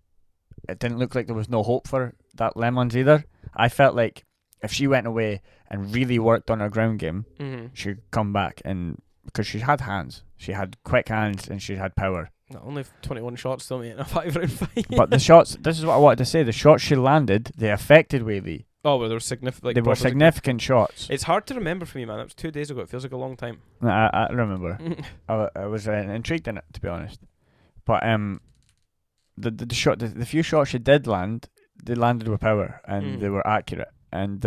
look like there was no hope for that Lemons either. I felt like if she went away and really worked on her ground game, she'd come back, and because she had hands. She had quick hands and she had power. Only 21 shots still made in a 5-round fight. But the shots, this is what I wanted to say, the shots she landed, they affected Weili. Oh, well, they were significant. They were significant shots. It's hard to remember for me, man. That was 2 days ago. It feels like a long time. I remember. I was intrigued in it, to be honest. But the few shots she did land, they landed with power and they were accurate. And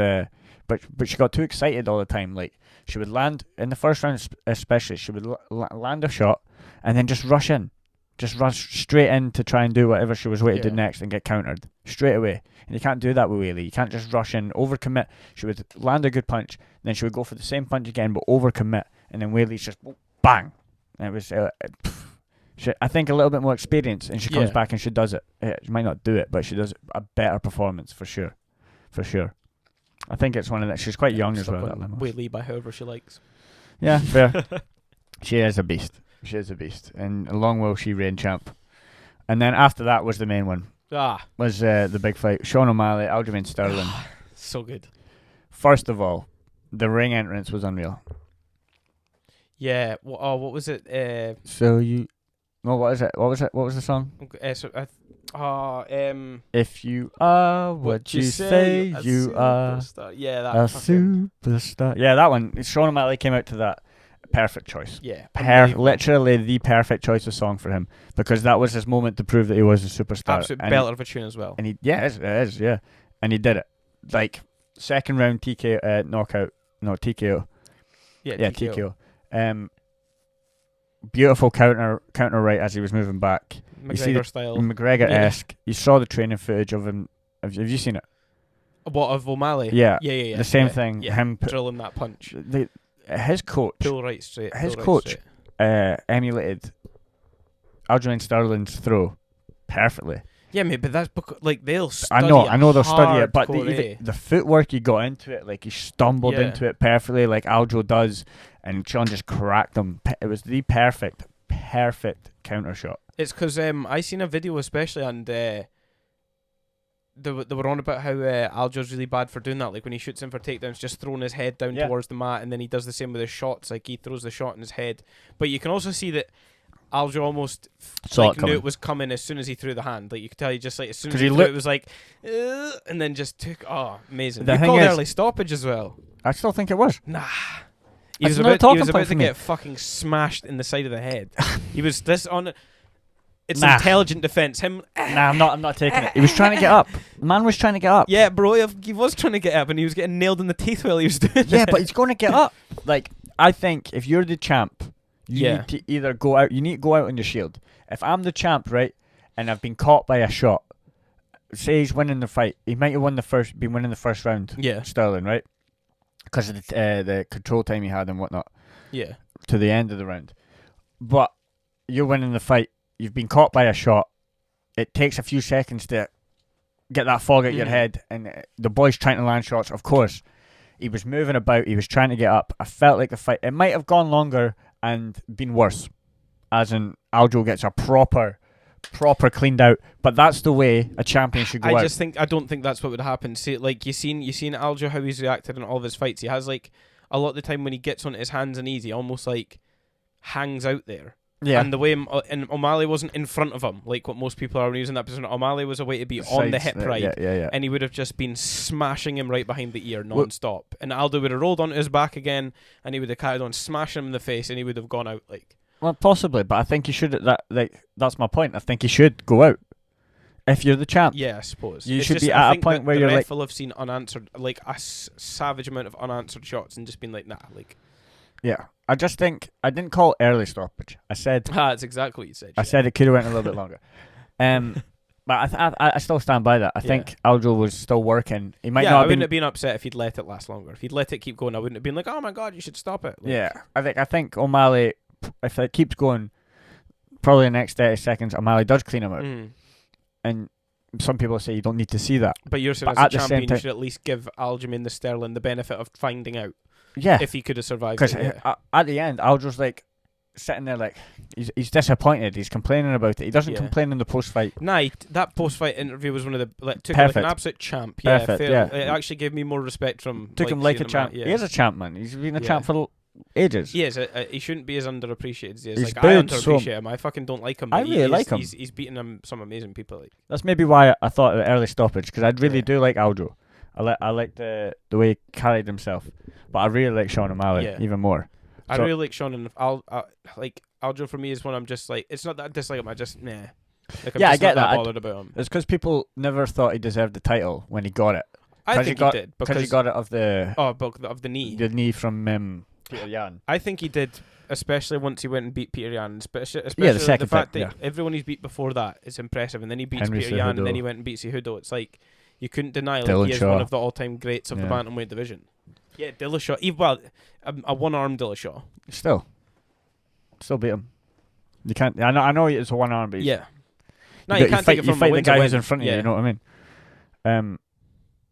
but she got too excited all the time. Like, she would land in the first round, especially. She would land a shot and then just rush in. Just rush straight in to try and do whatever she was waiting to do next and get countered straight away. And you can't do that with Weili. You can't just rush in, overcommit. She would land a good punch, then she would go for the same punch again, but overcommit. And then Weili's just bang. And it was, I think, a little bit more experience, and she comes back and she does it. She might not do it, but she does a better performance for sure. For sure. I think it's one of that. She's quite young as well. Weili by however she likes. Yeah, fair. She is a beast. She is a beast, and long will she reign champ. And then after that was the main one. Was the big fight? Sean O'Malley, Aljamain Sterling. So good. First of all, the ring entrance was unreal. Yeah. What was it? What is it? What was the song? If you are what you say you are, yeah, that a superstar. Yeah, that one. Sean O'Malley came out to that. Perfect choice. Yeah. Literally the perfect choice of song for him, because that was his moment to prove that he was a superstar. Absolute belter of a tune as well. And it is, yeah. And he did it. Like, second round TKO, knockout. No, TKO. Yeah, TKO. Beautiful counter right as he was moving back. McGregor style. McGregor-esque. You saw the training footage of him. Have you seen it? What, of O'Malley? Yeah. The same thing. Yeah. Him drilling that punch. His coach. Pull right straight. His coach emulated Aljamain Sterling's throw perfectly. Yeah, mate, but that's because they'll study I know they'll study it, but the the footwork he got into it, like he stumbled into it perfectly, like Aljo does, and Sean just cracked him. It was the perfect counter shot. It's because I seen a video especially, and they were on about how Aljo's really bad for doing that. Like when he shoots him for takedowns, just throwing his head down towards the mat, and then he does the same with his shots. Like he throws the shot in his head, but you can also see that Aljo almost knew it was coming as soon as he threw the hand. Like you could tell, he just as soon as he threw it was like, and then just took. Oh, amazing! You called early stoppage as well. I still think it was. Nah. He was about to get fucking smashed in the side of the head. He was this on. It's intelligent defense. Him. Nah, I'm not taking it. He was trying to get up. The man was trying to get up. Yeah, bro. He was trying to get up, and he was getting nailed in the teeth while he was doing it. Yeah, but he's going to get up. Like I think if you're the champ. You need to either go out. You need to go out on your shield. If I'm the champ, right, and I've been caught by a shot, say he's winning the fight, he might have been winning the first round. Yeah, Sterling, right, because of the control time he had and whatnot. Yeah, to the end of the round, but you're winning the fight. You've been caught by a shot. It takes a few seconds to get that fog out your head, and the boy's trying to land shots. Of course, he was moving about. He was trying to get up. I felt like the fight. It might have gone longer and been worse, as in Aljo gets a proper cleaned out, but that's the way a champion should go out. I don't think that's what would happen. See, like you seen Aljo how he's reacted in all of his fights. He has like a lot of the time when he gets on his hands and knees, he almost like hangs out there. Yeah, and the way and O'Malley wasn't in front of him like what most people are using that position. O'Malley was a way to be on the hip right, and he would have just been smashing him right behind the ear non-stop. And Aldo would have rolled onto his back again, and he would have carried on smashing him in the face, and he would have gone out like. Well, possibly, but I think he should. That's my point. I think he should go out if you're the champ. Yeah, I suppose you should be at a point where you're like. The ref will have seen unanswered, like a savage amount of unanswered shots, and just been like, nah, like. Yeah, I just think I didn't call it early stoppage. I said that's exactly what you said. I said it could have went a little bit longer. But I still stand by that. I think Aljo was still working. He might not. I wouldn't have been upset if he'd let it last longer. If he'd let it keep going, I wouldn't have been like, "Oh my god, you should stop it." Like, yeah, I think O'Malley, if it keeps going, probably the next 30 seconds, O'Malley does clean him out. And some people say you don't need to see that. But you're saying as a champion, you should at least give Aljamain the Sterling the benefit of finding out. Yeah, if he could have survived. Because at the end, Aljo's like sitting there like he's disappointed. He's complaining about it. He doesn't complain in the post fight. Nah, that post fight interview was one of the took Perfect. Like an absolute champ. Perfect, fair. yeah. It actually gave me more respect from. Took him like a champ. He is a champ, man. He's been a champ for ages. He is. He shouldn't be as underappreciated as he is. Like I underappreciate him. I fucking don't like him. I really like him. He's beaten some amazing people. Like. That's maybe why I thought of early stoppage, because I really do like Aljo. I like the way he carried himself, but I really like Sean O'Malley even more. I really like Sean, and like Aljo for me is one I'm just like. It's not that I dislike him. I just nah. Like, I'm just I get not that bothered about him. It's because people never thought he deserved the title when he got it. I think he did because he got it of the the knee. The knee from Peter Yan. I think he did, especially once he went and beat Peter Yan. Especially the second the fact that everyone he's beat before that is impressive, and then he beats Peter Yan, and then he went and beat Cejudo. It's like. You couldn't deny he is one of the all-time greats of the bantamweight division. Yeah, Dillashaw. Well, a one-arm Dillashaw. Still beat him. You can't. I know it's a one-arm, but no, you can't take it from you fight the guy who's in front of you. You know what I mean?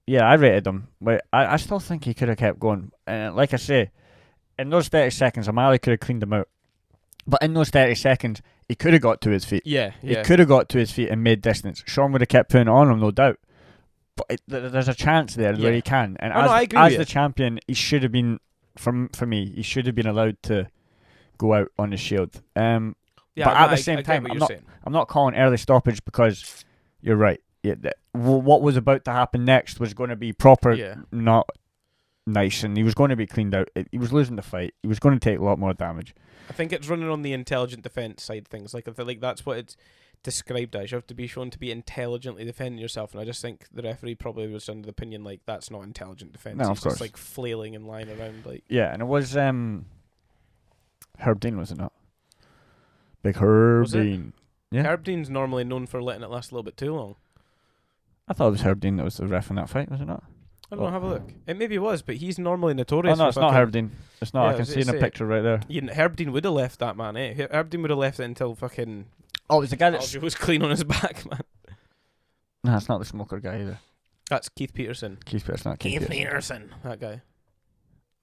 Yeah, I rated him, but I still think he could have kept going. Like I say, in those 30 seconds, O'Malley could have cleaned him out. But in those 30 seconds, he could have got to his feet. Yeah. He could have got to his feet and made distance. Sean would have kept putting it on him, no doubt. But there's a chance there where he can. And as the champion, he should have been, for me, he should have been allowed to go out on his shield. But at the same time, I'm not calling early stoppage because you're right. What was about to happen next was going to be proper, not nice, and he was going to be cleaned out. He was losing the fight. He was going to take a lot more damage. I think it's running on the intelligent defense side of things. Like I feel like that's what it's described as. You have to be shown to be intelligently defending yourself, and I just think the referee probably was under the opinion like that's not intelligent defense. No, of course. Just like flailing and lying around like. Yeah, and it was Herb Dean, was it not? Big Herb Dean. Yeah. Herb Dean's normally known for letting it last a little bit too long. I thought it was Herb Dean that was the ref in that fight, was it not? I don't know, have a look. It maybe was, but he's normally notorious. Oh no, it's not Herb Dean. It's not. I can see in a picture right there. Herb Dean would have left that, man. Herb Dean would have left it until fucking. Oh, it was the guy that was clean on his back, man. No, it's not the smoker guy either. That's Keith Peterson. Keith Peterson, not Keith Peterson. That guy.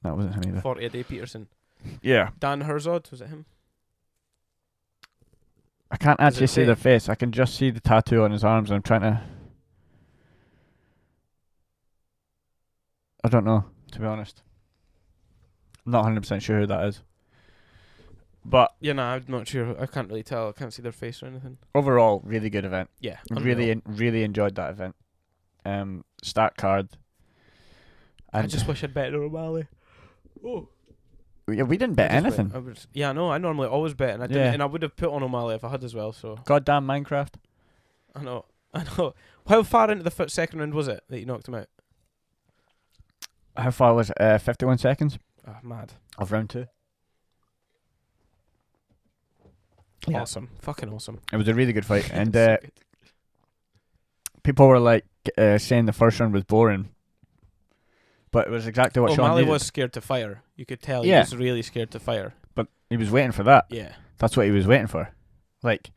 That wasn't him either. 40 a day Peterson. Yeah. Dan Herzog, was it him? I can't actually see their face. I can just see the tattoo on his arms, and I'm trying to... I don't know, to be honest. I'm not 100% sure who that is. But... Yeah, no, I'm not sure. I can't really tell. I can't see their face or anything. Overall, really good event. Yeah. Really enjoyed that event. Start card. And I just wish I'd bet O'Malley. Oh. Yeah, we didn't bet anything. I know. I normally always bet, and I didn't, and I would have put on O'Malley if I had as well. So. Goddamn Minecraft. I know. How far into the second round was it that you knocked him out? How far was it? 51 seconds. Ah, mad. Of round 2. Yeah. Awesome. Fucking awesome. It was a really good fight, and people were like saying the first round was boring. But it was exactly what Sean O'Malley needed. was scared to fire. You could tell he was really scared to fire. But he was waiting for that. Yeah. That's what he was waiting for. Like,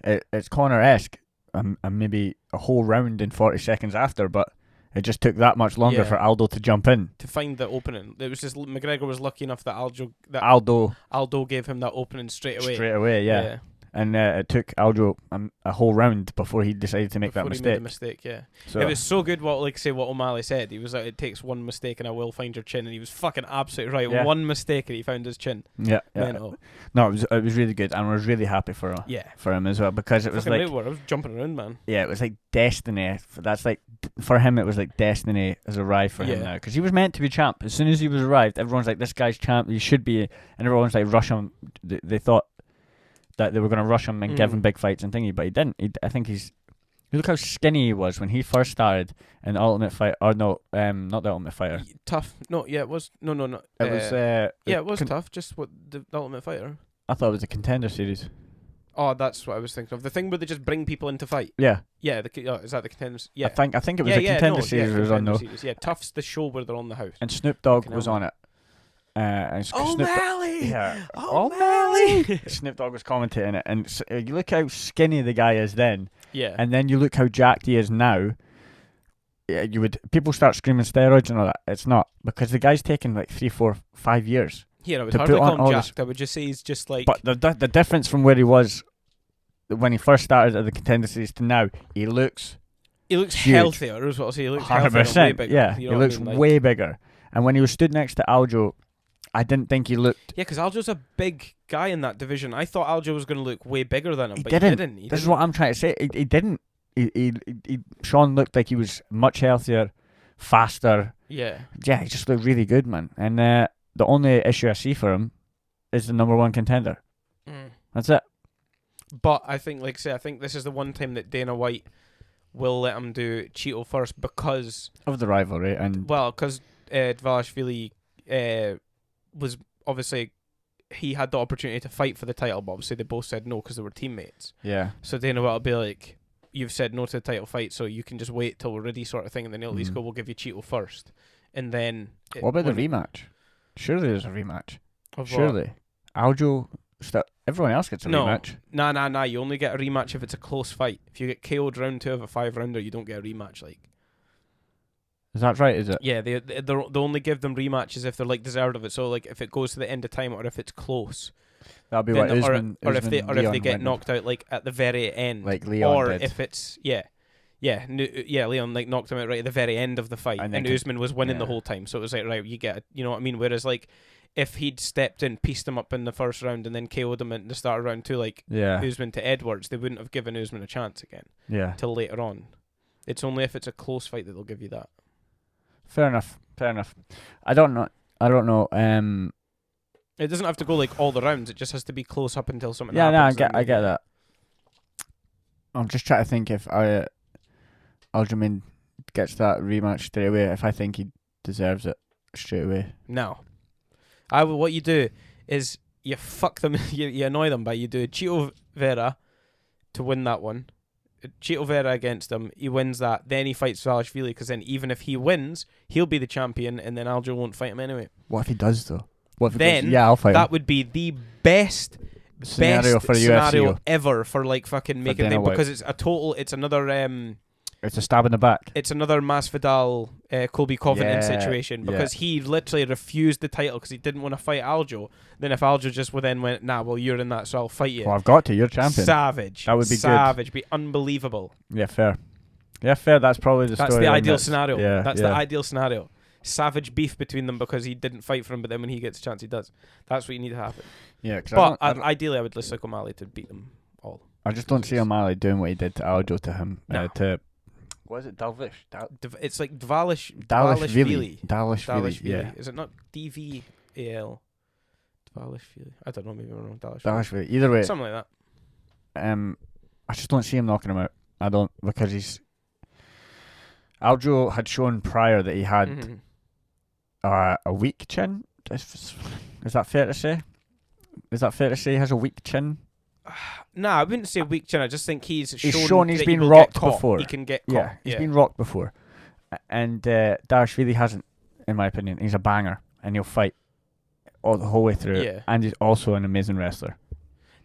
it's Conor-esque, and maybe a whole round in 40 seconds after, but it just took that much longer for Aldo to jump in. To find the opening. It was just McGregor was lucky enough that Aldo gave him that opening straight away. Straight away, yeah. And it took Aldo a whole round before he decided to make that mistake. He made the mistake, yeah. So it was so good what O'Malley said. He was like, it takes one mistake and I will find your chin. And he was fucking absolutely right. Yeah. One mistake and he found his chin. Yeah. No, it was really good. And I was really happy for him as well. Because it was like... I was jumping around, man. Yeah, it was like destiny. That's like... For him, it was like destiny has arrived for him now. Because he was meant to be champ. As soon as he was arrived, everyone's like, this guy's champ. He should be... And everyone's like, rush him. They thought... that they were going to rush him and give him big fights and thingy, but he didn't. I think you look how skinny he was when he first started in the Ultimate Fight, or no, not the Ultimate Fighter. Tough. No, yeah, it was. No. It was. It was tough. Just what the Ultimate Fighter. I thought it was the Contender Series. Oh, that's what I was thinking of. The thing where they just bring people in to fight. Yeah. Yeah. Is that the Contender? Yeah. I think it was the Contender Series was on though. Yeah, Tough's the show where they're on the house. And Snoop Dogg was on it. O'Malley! O'Malley! Snoop Dogg was commentating it, and you look how skinny the guy is then, and then you look how jacked he is now. People start screaming steroids and all that. It's not, because the guy's taken like 3, 4, 5 years. Yeah, I would hardly call him jacked. I would just say he's just like. But the difference from where he was when he first started at the Contender Series to now, he looks huge. Healthier. Is what I'll say. He looks 100%. Way bigger. Yeah, he looks way bigger. And when he was stood next to Aljo, I didn't think he looked... Yeah, because Aljo's a big guy in that division. I thought Aljo was going to look way bigger than him, but he didn't. This is what I'm trying to say. He didn't. Sean looked like he was much healthier, faster. Yeah. Yeah, he just looked really good, man. And the only issue I see for him is the number 1 contender. That's it. But I think, I think this is the one time that Dana White will let him do Cheeto first because... Of the rivalry. Because Dvalishvili... was obviously he had the opportunity to fight for the title, but obviously they both said no because they were teammates. Yeah. So Dana will be like, you've said no to the title fight, so you can just wait till we're ready, sort of thing, and then at least we'll give you Cheeto first, and then. What about the rematch? Surely there's a rematch. Surely, Aljo. Everyone else gets a rematch. Nah. You only get a rematch if it's a close fight. If you get KO'd round 2 of a 5-rounder, you don't get a rematch. Is that right? Is it? Yeah, they only give them rematches if they're deserved of it. So if it goes to the end of time or if it's close, that'll be what Usman, or if they get knocked out at the very end, like Leon or did. If it's Leon knocked him out right at the very end of the fight, and Usman was winning the whole time. So it was right, you get you know what I mean. Whereas if he'd stepped in, pieced him up in the first round, and then KO'd him at the start of round 2, Usman to Edwards, they wouldn't have given Usman a chance again. Yeah. Till later on, it's only if it's a close fight that they'll give you that. Fair enough. I don't know. It doesn't have to go all the rounds. It just has to be close up until something Yeah, happens. no, I get that. I'm just trying to think if Aljamain gets that rematch straight away, if I think he deserves it straight away. No. What you do is you fuck them, you annoy them by you do Cheeto Vera to win that one. Cheeto Vera against him, he wins that, then he fights Dvalishvili, because then even if he wins, he'll be the champion, and then Aljo won't fight him anyway. What if he does though? What if he then goes, I'll fight that him. would be the best scenario for scenario UFC ever for fucking making them, because it's another It's a stab in the back. It's another Masvidal, Colby Covington situation because he literally refused the title because he didn't want to fight Aljo. Then if Aljo just then went, nah, well, you're in that, so I'll fight you. Well, I've got to. You're champion. Savage. That would be savage. Be unbelievable. Yeah, fair. Yeah, fair. That's probably the story. That's the ideal scenario. Yeah, that's the ideal scenario. Savage beef between them because he didn't fight for him, but then when he gets a chance, he does. That's what you need to happen. Yeah, but ideally, I would list like O'Malley to beat them all. I just don't see O'Malley doing what he did to Aljo to him. No. What is it? Dalvish? It's like Dalishvili. Yeah. Is it not DVAL? Dalishvili. I don't know. Maybe I'm wrong. Dalishvili. Either way. Something like that. I just don't see him knocking him out. I don't, because he's... Aljo had shown prior that he had a weak chin. Is that fair to say? Is that fair to say he has a weak chin? Nah, I wouldn't say weak chin. I just think he's shown he's been rocked before. He can get caught. Yeah, he's been rocked before. And Darashvili hasn't, in my opinion. He's a banger, and he'll fight all the whole way through. Yeah. And he's also an amazing wrestler.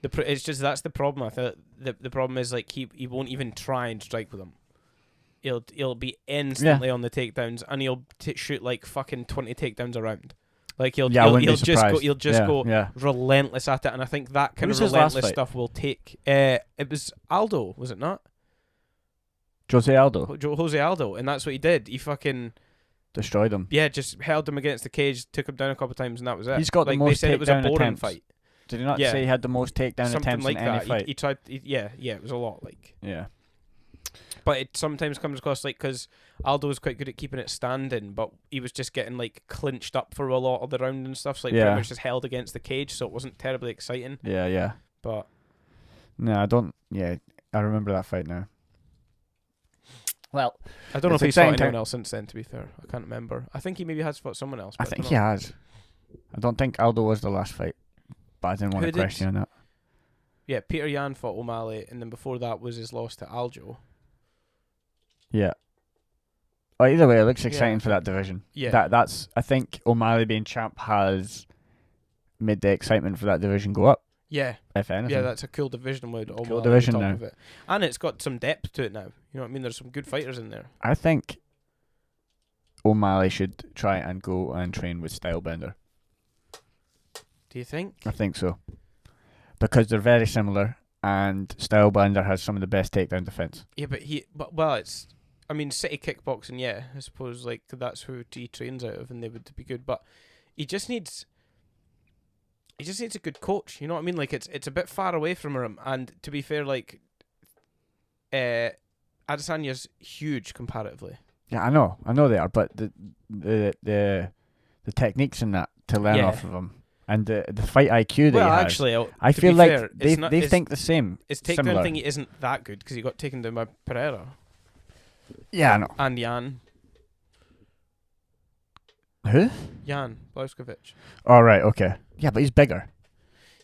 It's just that's the problem. I thought the problem is like he won't even try and strike with him. He'll be instantly on the takedowns, and he'll shoot like fucking 20 takedowns around. Like he'll just go relentless at it, and I think that kind of relentless stuff will take. It was Aldo, was it not? Jose Aldo, and that's what he did. He fucking destroyed him. Yeah, just held him against the cage, took him down a couple of times, and that was it. He's got the most they said it was a boring attempts. Fight. Did he not say he had the most takedown Something attempts like in any that. fight? He tried. It was a lot. Yeah. But it sometimes comes across like because Aldo was quite good at keeping it standing, but he was just getting like clinched up for a lot of the round and stuff. So pretty much just held against the cage, so it wasn't terribly exciting. Yeah. But no, I don't. Yeah, I remember that fight now. Well, I don't know if he fought anyone else since then. To be fair, I can't remember. I think he maybe has fought someone else. I think he has. I don't think Aldo was the last fight, but I didn't want to question on that. Yeah, Peter Yan fought O'Malley, and then before that was his loss to Aljo. Yeah. Well, either way, it looks exciting for that division. Yeah. That's. I think O'Malley being champ has made the excitement for that division go up. Yeah. If anything. Yeah, that's a cool division with O'Malley cool division on top now. Of it. And it's got some depth to it now. You know what I mean? There's some good fighters in there. I think O'Malley should try and go and train with Stylebender. Do you think? I think so. Because they're very similar, and Stylebender has some of the best takedown defense. Yeah, but it's... I mean, City Kickboxing, yeah, I suppose like that's who he trains out of, and they would be good. But he just needs a good coach. You know what I mean? Like it's a bit far away from him. And to be fair, like Adesanya's huge comparatively. Yeah, I know they are, but the techniques in that to learn off of him, and the fight IQ that he has. Actually, I feel like fair, they think the same. His takedown thing isn't that good because he got taken down by Pereira. Yeah, I know. And Jan. Who? Jan Blachowicz. Oh, right, okay. Yeah, but he's bigger.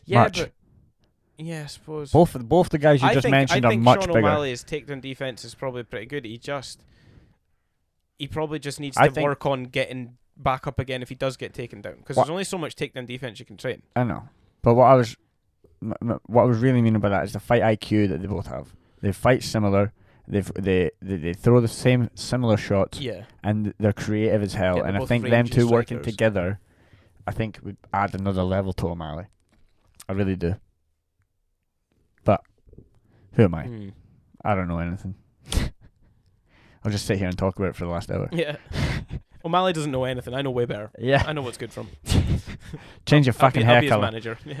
Yeah, much. but... Yeah, I suppose. Both the guys you just mentioned are much bigger. I think Sean O'Malley's takedown defense is probably pretty good. He probably just needs to work on getting back up again if he does get taken down. Because there's only so much takedown defense you can train. I know. But what I was really meaning by that is the fight IQ that they both have. They fight similar. They throw the same similar shots, and they're creative as hell. And I think them two working together, I think would add another level to O'Malley. I really do. But who am I? I don't know anything. I'll just sit here and talk about it for the last hour. Yeah. O'Malley doesn't know anything. I know way better. Yeah. I know what's good for him. Change your fucking hair colour. I'll be his manager. Yeah.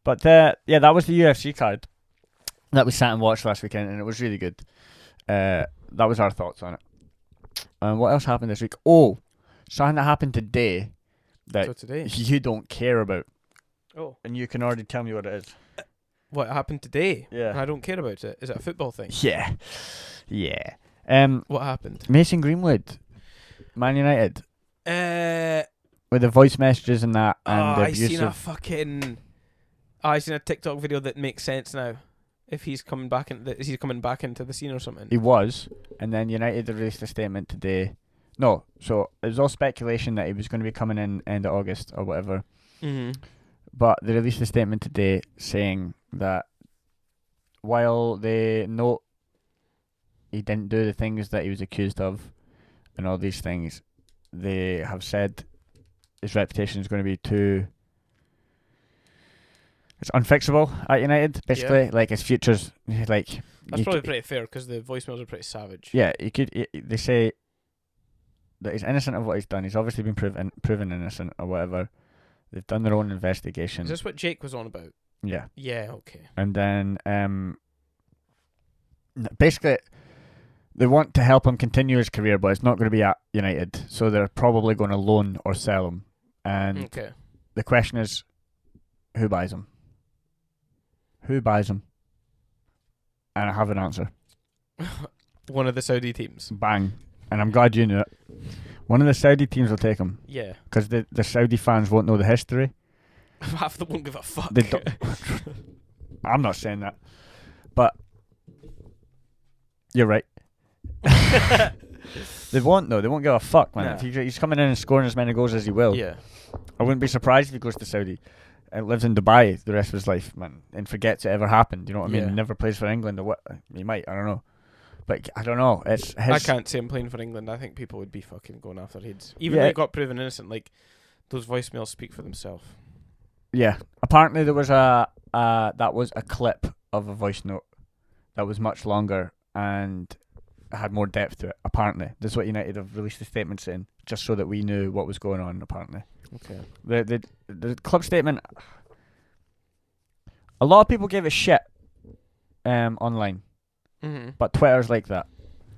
But that was the UFC card that we sat and watched last weekend, and it was really good. That was our thoughts on it. And what else happened this week? Oh, something that happened today that you don't care about. Oh. And you can already tell me what it is. What happened today? Yeah. And I don't care about it. Is it a football thing? Yeah. What happened? Mason Greenwood, Man United. With the voice messages and that, and the abusive... I seen a TikTok video that makes sense now. If he's coming back is he coming back into the scene or something? He was, and then United released a statement today. No, so it was all speculation that he was going to be coming in end of August or whatever. Mm-hmm. But they released a statement today saying that while they note he didn't do the things that he was accused of, and all these things, they have said his reputation is going to be too. It's unfixable at United, basically. Yeah. Like his future's like. That's probably pretty fair because the voicemails are pretty savage. Yeah, they say that he's innocent of what he's done. He's obviously been proven innocent or whatever. They've done their own investigation. Is this what Jake was on about? Yeah. Yeah. Okay. And then basically they want to help him continue his career, but it's not going to be at United, so they're probably going to loan or sell him. And the question is, who buys him? Who buys him? And I have an answer. One of the Saudi teams. Bang. And I'm glad you knew it. One of the Saudi teams will take him. Yeah. Because the Saudi fans won't know the history. Half of them won't give a fuck. They don't. I'm not saying that. But you're right. They won't, though. They won't give a fuck, man. Nah. If he's coming in and scoring as many goals as he will. Yeah. I wouldn't be surprised if he goes to Saudi and lives in Dubai the rest of his life, man, and forgets it ever happened. You know what I mean? Yeah. Never plays for England or what? He might. I don't know. But I don't know. It's his. I can't see him playing for England. I think people would be fucking going after heads. Even though he got proven innocent, like, those voicemails speak for themselves. Yeah. Apparently there was that was a clip of a voice note that was much longer and had more depth to it. Apparently. This is what United have released a statement saying, just so that we knew what was going on, apparently. Okay. The club statement, a lot of people gave it shit online. Mm-hmm. But Twitter's like that.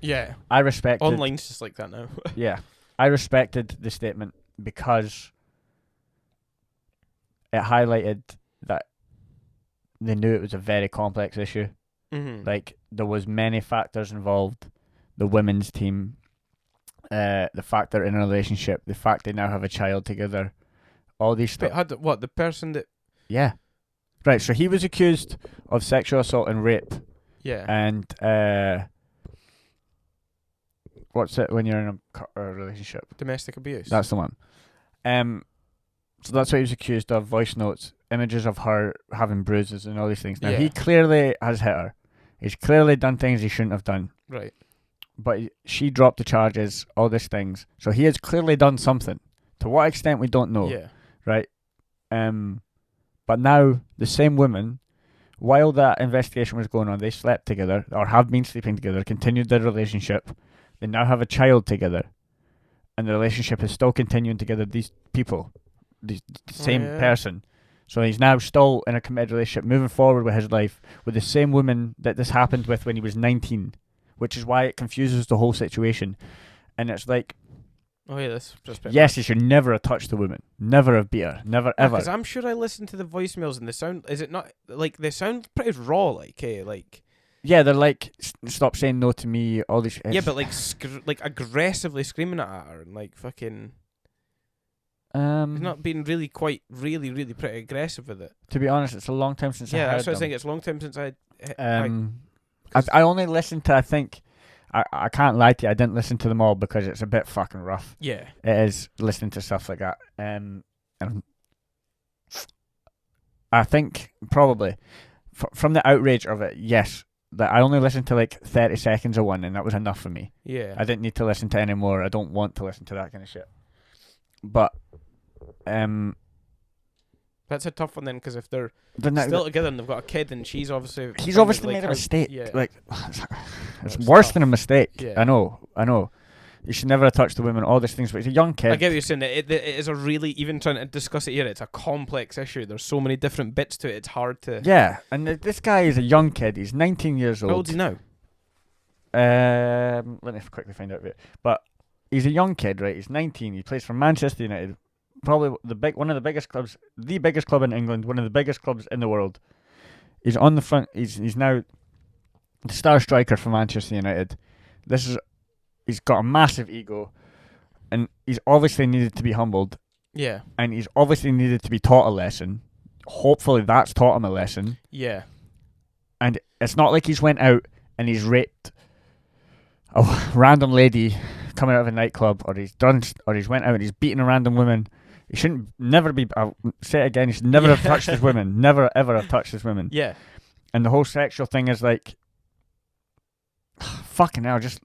Yeah. I respected. Online's just like that now. Yeah. I respected the statement because it highlighted that they knew it was a very complex issue. Mm-hmm. Like, there was many factors involved. The women's team, the fact they're in a relationship, the fact they now have a child together, all these stuff. What, the person that... Yeah. Right, so he was accused of sexual assault and rape. Yeah. And what's it when you're in a relationship? Domestic abuse. That's the one. So that's what he was accused of. Voice notes, images of her having bruises and all these things. Now, he clearly has hit her. He's clearly done things he shouldn't have done. Right. But she dropped the charges, all these things. So he has clearly done something. To what extent, we don't know. Yeah. Right? But now, the same woman, while that investigation was going on, they slept together, or have been sleeping together, continued their relationship. They now have a child together. And the relationship is still continuing together. These people, the same person. So he's now still in a committed relationship, moving forward with his life, with the same woman that this happened with when he was 19. Which is why it confuses the whole situation. And it's like... Oh yeah, that's just... Yes, he should never have touched the woman. Never have beat her. Never, ever. Because I'm sure I listened to the voicemails and they sound... Is it not... Like, they sound pretty raw, like, hey, like... Yeah, they're like, stop saying no to me, all these... Yeah, but like, like aggressively screaming at her and like fucking... He's not being really really pretty aggressive with it. To be honest, it's a long time since I heard that's what I them. think. It's a long time since I only listened to, I think... I can't lie to you, I didn't listen to them all because it's a bit fucking rough. Yeah. It is, listening to stuff like that. And I think, probably, from the outrage of it, yes, that I only listened to like 30 seconds of one and that was enough for me. Yeah. I didn't need to listen to any more. I don't want to listen to that kind of shit. But, that's a tough one then, because if they're still together and they've got a kid and she's obviously... He's obviously made a mistake. Yeah. Like, it's worse than a mistake. Yeah. I know. You should never have touched the women, all these things, but he's a young kid. I get what you're saying. It is a really, even trying to discuss it here, it's a complex issue. There's so many different bits to it, it's hard to... Yeah, and this guy is a young kid. He's 19 years old. How old is he now? Let me quickly find out. But he's a young kid, right? He's 19. He plays for Manchester United. Probably one of the biggest clubs, the biggest club in England, one of the biggest clubs in the world. He's on the front. He's now the star striker for Manchester United. He's got a massive ego, and he's obviously needed to be humbled. Yeah. And he's obviously needed to be taught a lesson. Hopefully that's taught him a lesson. Yeah. And it's not like he's went out and he's raped a random lady coming out of a nightclub, or he's went out and he's beaten a random woman. He shouldn't never be. I'll say it again. He should never have touched his women. Never ever have touched his women. Yeah. And the whole sexual thing is like, fucking hell, just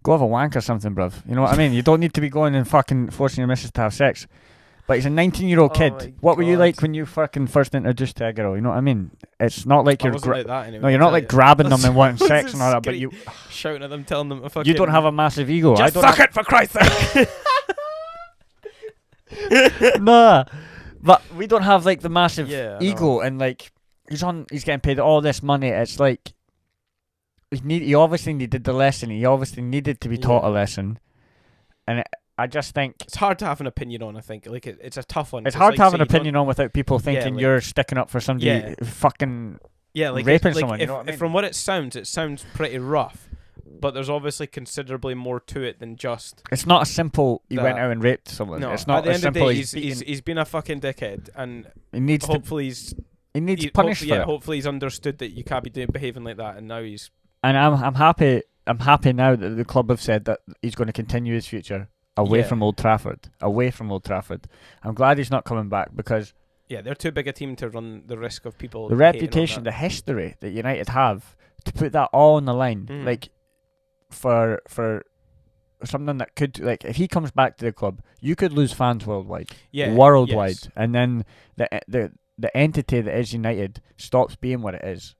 go have a wank or something, bruv. You know what I mean? You don't need to be going and fucking forcing your missus to have sex. But he's a 19-year-old kid. What were you like when you fucking first introduced to a girl? You know what I mean? It's not like you're... like that anyway, no, you're not like grabbing them and wanting sex and all that, but you... shouting at them, telling them to fucking... You don't have a massive ego. Just suck it, for Christ's sake! Nah. But we don't have like the massive ego, no. and like he's getting paid all this money. It's like he obviously needed the lesson. He obviously needed to be taught a lesson, and I just think it's hard to have an opinion on. I think like it's a tough one. It's hard to have an opinion on without people thinking you're sticking up for somebody fucking like raping someone. You know what I mean? From what it sounds pretty rough. But there's obviously considerably more to it than just... It's not as simple he went out and raped someone. No, it's not at the as end of the simple day, he's been a fucking dickhead, and he needs punished for it. Hopefully he's understood that you can't be behaving like that, and now he's... And I'm happy now that the club have said that he's going to continue his future away from Old Trafford. I'm glad he's not coming back, because... Yeah, they're too big a team to run the risk of people... The reputation, the history that United have, to put that all on the line, like... For something that could, like, if he comes back to the club, you could lose fans worldwide, and then the entity that is United stops being what it is,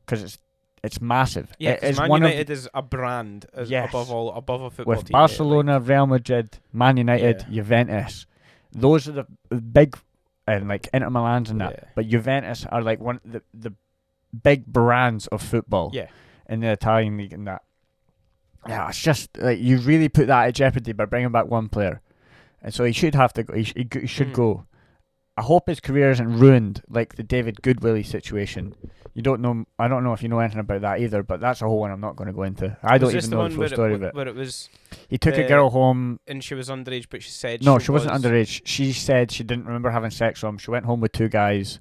because it's massive. Yeah, because Man United is a brand above a football with team. Barcelona, Real Madrid, Man United, Juventus. Those are the big, and like Inter Milan's and that. Yeah. But Juventus are like one of the big brands of football. Yeah. In the Italian league and that. Yeah, it's just like you really put that at jeopardy by bringing back one player, and so he should have to go. He should go. I hope his career isn't ruined like the David Goodwillie situation. I don't know if you know anything about that either, but that's a whole one I'm not going to go into. I don't even know the full story of it. Where it was he took a girl home, and she was underage, but she said she wasn't underage. She said she didn't remember having sex with him. She went home with 2 guys.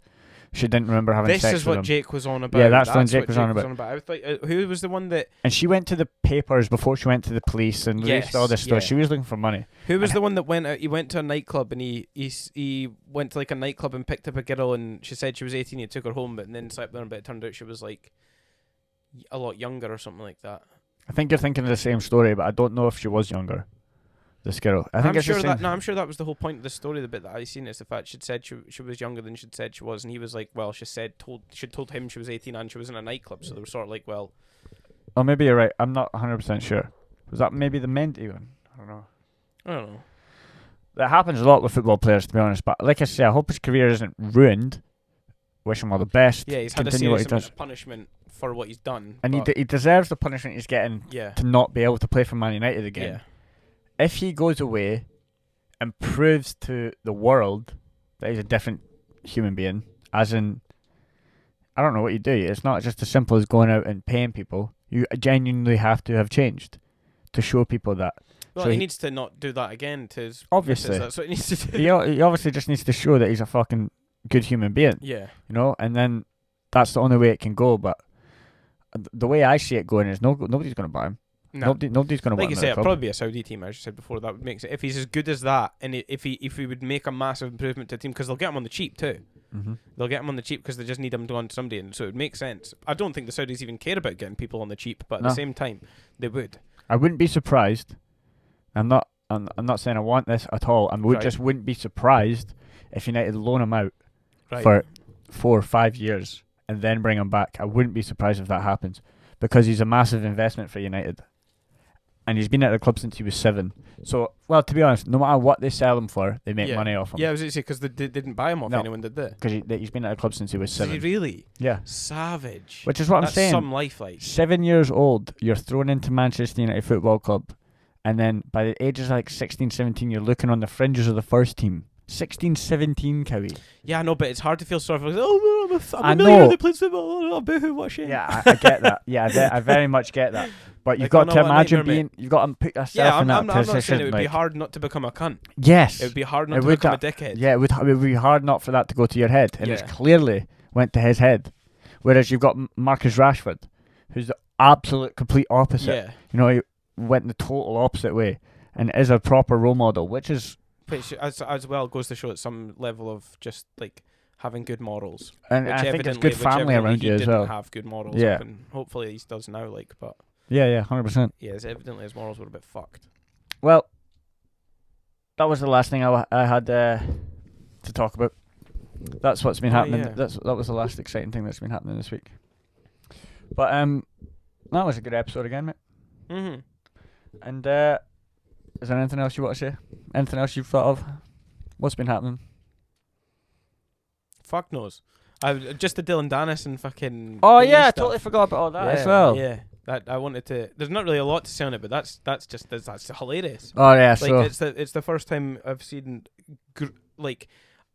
She didn't remember having sex with him. This is what Jake was on about. Yeah, that's what Jake was on about. I thought, who was the one that... And she went to the papers before she went to the police and released all this stuff. She was looking for money. Who was the one that went out? He went to a nightclub, and he went to like a nightclub and picked up a girl, and she said she was 18. He took her home, but then slept with her, but it turned out she was like a lot younger or something like that. I think you're thinking of the same story, but I don't know if she was younger. This girl. I'm sure that was the whole point of the story. The bit that I seen is the fact she'd said she was younger than she'd said she was, and he was like, well, she'd told him she was 18 and she was in a nightclub, so they were sort of like, well. Oh, maybe you're right. I'm not 100% sure. Was that maybe the Mendy one? I don't know. That happens a lot with football players, to be honest. But like I say, I hope his career isn't ruined. Wish him all the best. Yeah, he's had a serious amount of punishment for what he's done, and he deserves the punishment he's getting to not be able to play for Man United again. Yeah. If he goes away and proves to the world that he's a different human being, as in, I don't know what you do. It's not just as simple as going out and paying people. You genuinely have to have changed to show people that. Well, so he needs to not do that again to his... Obviously. That's what he needs to do. He obviously just needs to show that he's a fucking good human being. Yeah. You know, and then that's the only way it can go. But the way I see it going is nobody's going to buy him. No. Nobody's going to like want you say, it'll club. probably be a Saudi team, as you said before. That would make sense. If he's as good as that, and if he would make a massive improvement to the team, because they'll get him on the cheap too. Mm-hmm. They'll get him on the cheap because they just need him to go on to somebody, and so it would make sense. I don't think the Saudis even care about getting people on the cheap, but at the same time, they would. I wouldn't be surprised. I'm not saying I want this at all. Just wouldn't be surprised if United loan him out for 4 or 5 years and then bring him back. I wouldn't be surprised if that happens because he's a massive investment for United. And he's been at the club since he was 7. So, well, to be honest, no matter what they sell him for, they make money off him. Yeah, I was going to say, because they didn't buy him off anyone, did they? Because he's been at the club since he was 7. Is he really? Yeah. Savage. Which is what That's I'm saying. some life, like. 7 years old, you're thrown into Manchester United Football Club. And then by the ages of like 16, 17, you're looking on the fringes of the first team. 16, 17, Cowie. Yeah, I know, but it's hard to feel sorry for. I'm a know. millionaire that plays football. Oh, boo-hoo, what shame. Yeah, I get that. Yeah, I very much get that. But you've got to imagine being. You've got to put yourself in that position. I'm not saying it would be hard not to become a cunt. Yes. It would be hard not to become a dickhead. Yeah, it would be hard not for that to go to your head. And it's clearly went to his head. Whereas you've got Marcus Rashford, who's the absolute complete opposite. Yeah. You know, he went the total opposite way and is a proper role model, which is... Which as well goes to show at some level of just like having good morals. And I think it's good family around you as well. He didn't have good morals. Yeah. And hopefully he does now, but... Yeah, 100%. Yeah, evidently his morals were a bit fucked. Well, that was the last thing I had to talk about. That's what's been happening. Yeah. That was the last exciting thing that's been happening this week. But that was a good episode again, mate. Mm-hmm. And is there anything else you want to say? Anything else you've thought of? What's been happening? Fuck knows. Just the Dylan Dennis and fucking... Oh yeah, I totally forgot about all that as well. Yeah. That I wanted to. There's not really a lot to say on it, but that's hilarious. Oh yeah, it's the first time I've seen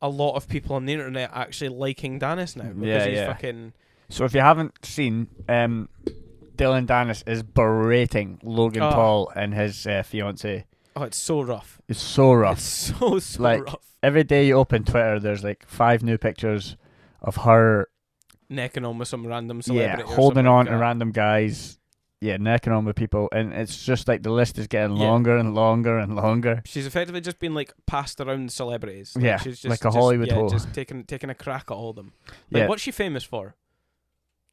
a lot of people on the internet actually liking Dennis now because he's fucking. So if you haven't seen, Dylan Dennis is berating Logan Paul and his fiance. Oh, it's so rough. It's so rough. It's so rough. Every day you open Twitter, there's 5 new pictures of her necking on with some random celebrity. Yeah, holding on to random guys. Yeah, necking on with people, and it's just the list is getting longer and longer and longer. She's effectively just been passed around celebrities. She's just, a Hollywood hole. Just taking a crack at all of them. What's she famous for?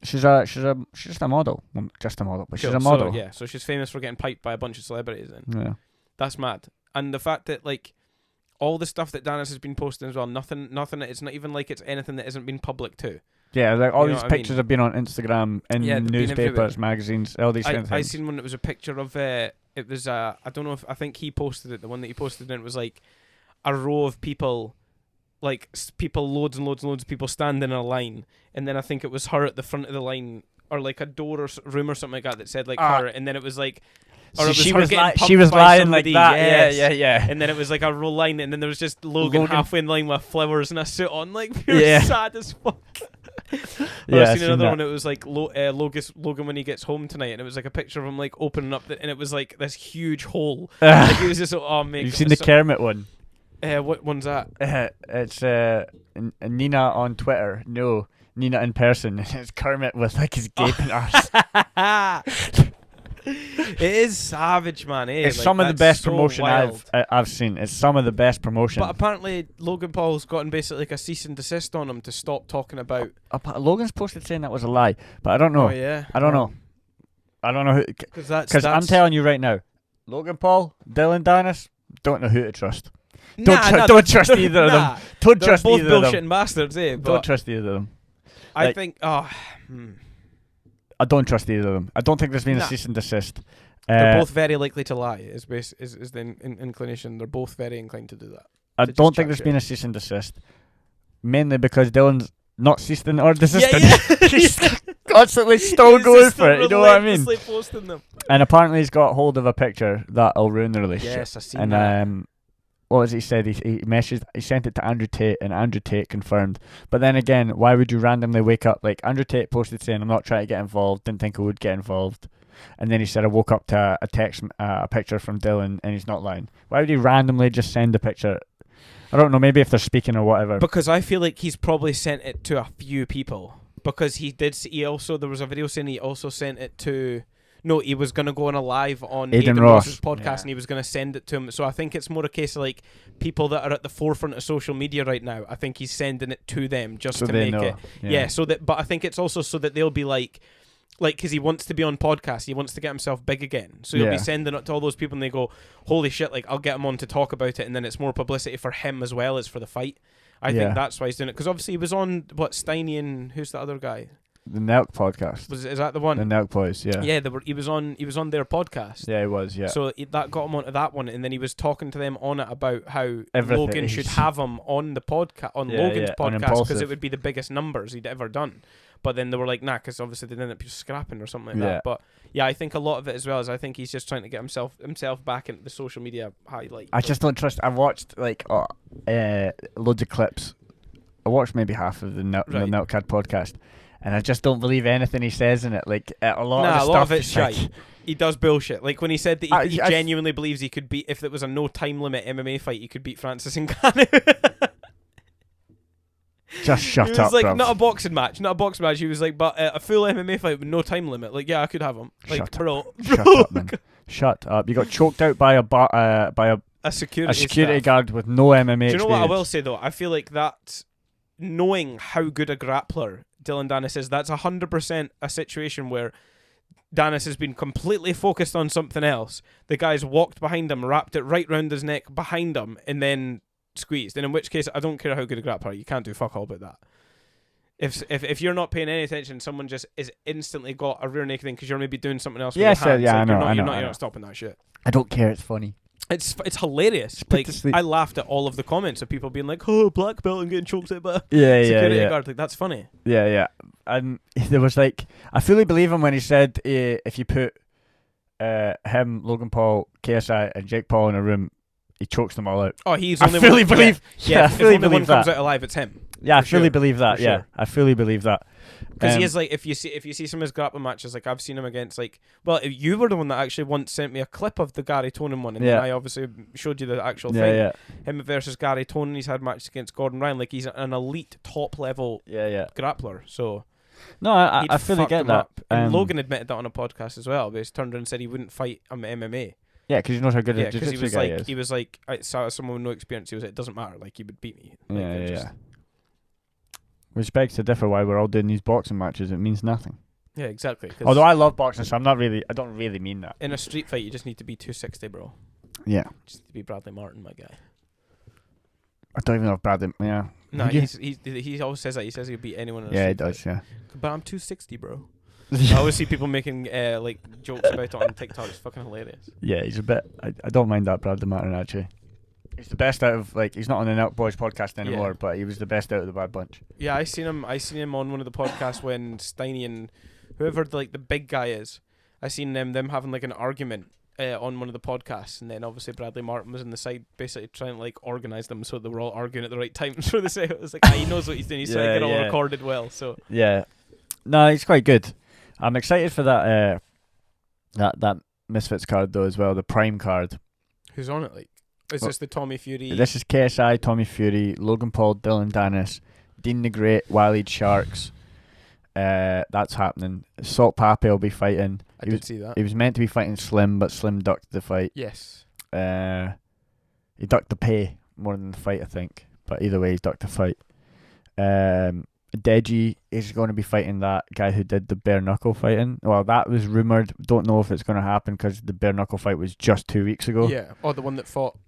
She's just a model. Well, just a model, but cool. She's a model. So she's famous for getting piped by a bunch of celebrities. Yeah, that's mad. And the fact that all the stuff that Dennis has been posting as well, nothing. It's not even it's anything that isn't been public too. Yeah, all these pictures have been on Instagram, in newspapers, magazines, all these kind of things. I seen one that was a picture of it was I don't know if I think he posted it. The one that he posted in it was a row of people, loads and loads and loads of people standing in a line, and then I think it was her at the front of the line, or a door or room or something like that said her, and then it was or so she was lying somebody, like that. Yes. Yeah. And then it was a row line, and then there was just Logan halfway in line with flowers and a suit on, pure sad as fuck. I've seen another one. It was Logan when he gets home tonight, and it was a picture of him opening up, and it was this huge hole. He was just mate. You've seen the Kermit one? What one's that? It's Nina on Twitter. No, Nina in person. It's Kermit with his gaping arse. It is savage, man. It's some of the best promotion I've seen. It's some of the best promotion. But apparently Logan Paul's gotten basically a cease and desist on him to stop talking about. Logan's posted saying that was a lie, but I don't know. Oh yeah, I don't know. I don't know who. Because I'm telling you right now, Logan Paul, Dylan Dennis, don't know who to trust. Don't trust either of them. Don't trust either of them. Both bullshitting bastards, eh? Don't trust either of them. I think. I don't trust either of them. I don't think there's been a cease and desist. They're both very likely to lie. Is the inclination? They're both very inclined to do that. I don't think there's been a cease and desist, mainly because Dylan's not ceased or desisted. Yeah. He's constantly still going for it. You know what I mean? Posting them. And apparently he's got hold of a picture that'll ruin the relationship. Yes, I seen that. What was he said? He sent it to Andrew Tate, and Andrew Tate confirmed. But then again, why would you randomly wake up? Andrew Tate posted saying, "I'm not trying to get involved. Didn't think I would get involved." And then he said, "I woke up to a picture from Dylan, and he's not lying." Why would he randomly just send a picture? I don't know. Maybe if they're speaking or whatever. Because I feel like he's probably sent it to a few people. Because there was a video saying he also sent it to. No, he was going to go on a live on Aiden Ross's podcast, and he was going to send it to him. So I think it's more a case of people that are at the forefront of social media right now. I think he's sending it to them just so to make it. Yeah. But I think it's also so that they'll be because he wants to be on podcasts, he wants to get himself big again. So he'll be sending it to all those people, and they go, "Holy shit! I'll get him on to talk about it," and then it's more publicity for him as well as for the fight. I think that's why he's doing it, because obviously he was on Steiny and who's the other guy? The Nelk podcast. Is that the one? The Nelk Boys, yeah. Yeah, he was on their podcast. Yeah, he was, yeah. So that got him onto that one, and then he was talking to them on it about how everything. Logan should have him on the podcast, Logan's podcast, because it would be the biggest numbers he'd ever done. But then they were like, nah, because obviously they ended up just scrapping or something like that. But yeah, I think a lot of it as well is I think he's just trying to get himself back into the social media highlight. I just don't trust. I've watched loads of clips. I watched maybe half of the Nilkad podcast. And I just don't believe anything he says in it. A lot of it's shite. He does bullshit. When he said that he genuinely believes he could beat, if there was a no time limit MMA fight, he could beat Francis Ngannou. Just shut up, bro. Not a boxing match. He was but a full MMA fight with no time limit. I could have him. Shut up. Shut up, man. Shut up. You got choked out by a security guard with no MMA experience. Do you know what I will say though? I feel like that knowing how good a grappler Dylan Dennis is, that's 100% a situation where Dennis has been completely focused on something else. The guy's walked behind him, wrapped it right round his neck behind him, and then squeezed. And in which case, I don't care how good a grappler, you can't do fuck all about that. If you're not paying any attention, someone just is instantly got a rear naked thing because you're maybe doing something else with your hands. I know. You're not stopping that shit. I don't care. It's funny. It's hilarious. Like, I laughed at all of the comments of people being like, "Oh, black belt and getting choked out by a security guard." Like, that's funny. Yeah. And there was like, I fully believe him when he said if you put him, Logan Paul, KSI, and Jake Paul in a room, he chokes them all out. Oh, he's I only fully one. Believe. Yeah, I fully if only believe one comes that. out alive, it's him. Yeah, I fully believe that. For Yeah, sure. I fully believe that. Because he is like, if you see some of his grappling matches, like I've seen him against, like, well, you were the one that actually once sent me a clip of the Gary Tonin one, and then I obviously showed you the actual thing. Yeah. Him versus Gary Tonin, he's had matches against Gordon Ryan. Like, he's an elite top level grappler. So no, I fully get that. And Logan admitted that on a podcast as well. But he's turned around and said he wouldn't fight him at MMA. Yeah, because he knows how good a jiu-jitsu guy is. He was like, I saw someone with no experience. He was like, it doesn't matter. Like, he would beat me. Like, Yeah. Which begs to differ why we're all doing these boxing matches. It means nothing. Yeah, exactly. Although I love boxing, so I don't really mean that. In a street fight, you just need to be 260, bro. Yeah. Just need to be Bradley Martin, my guy. I don't even know if Bradley. Yeah. No, he always says that. He says he'll beat anyone in a street he does. fight. Yeah. But I'm 260, bro. I always see people making like jokes about it on TikTok. It's fucking hilarious. Yeah, he's a bit. I don't mind that Bradley Martin actually. He's the best out of, like, he's not on the Nelk Boys podcast anymore, but he was the best out of the bad bunch. Yeah, I seen him on one of the podcasts when Steiny and whoever the big guy is. I seen them having like an argument on one of the podcasts, and then obviously Bradley Martin was on the side basically trying to like organise them so they were all arguing at the right time. So they say it was like he knows what he's doing. He's trying to get it all recorded well. So yeah, no, he's quite good. I'm excited for that that Misfits card though as well, the Prime card. Who's on it? Like, is this the Tommy Fury? This is KSI, Tommy Fury, Logan Paul, Dylan Dennis, Dean the Great, Waleed Sharks. That's happening. Salt Pape will be fighting. I did see that. He was meant to be fighting Slim, but Slim ducked the fight. Yes. He ducked the pay more than the fight, I think. But either way, he's ducked the fight. Deji is going to be fighting that guy who did the bare knuckle fighting. Well, that was rumoured. Don't know if it's going to happen because the bare knuckle fight was just 2 weeks ago. Yeah. Oh, the one that fought.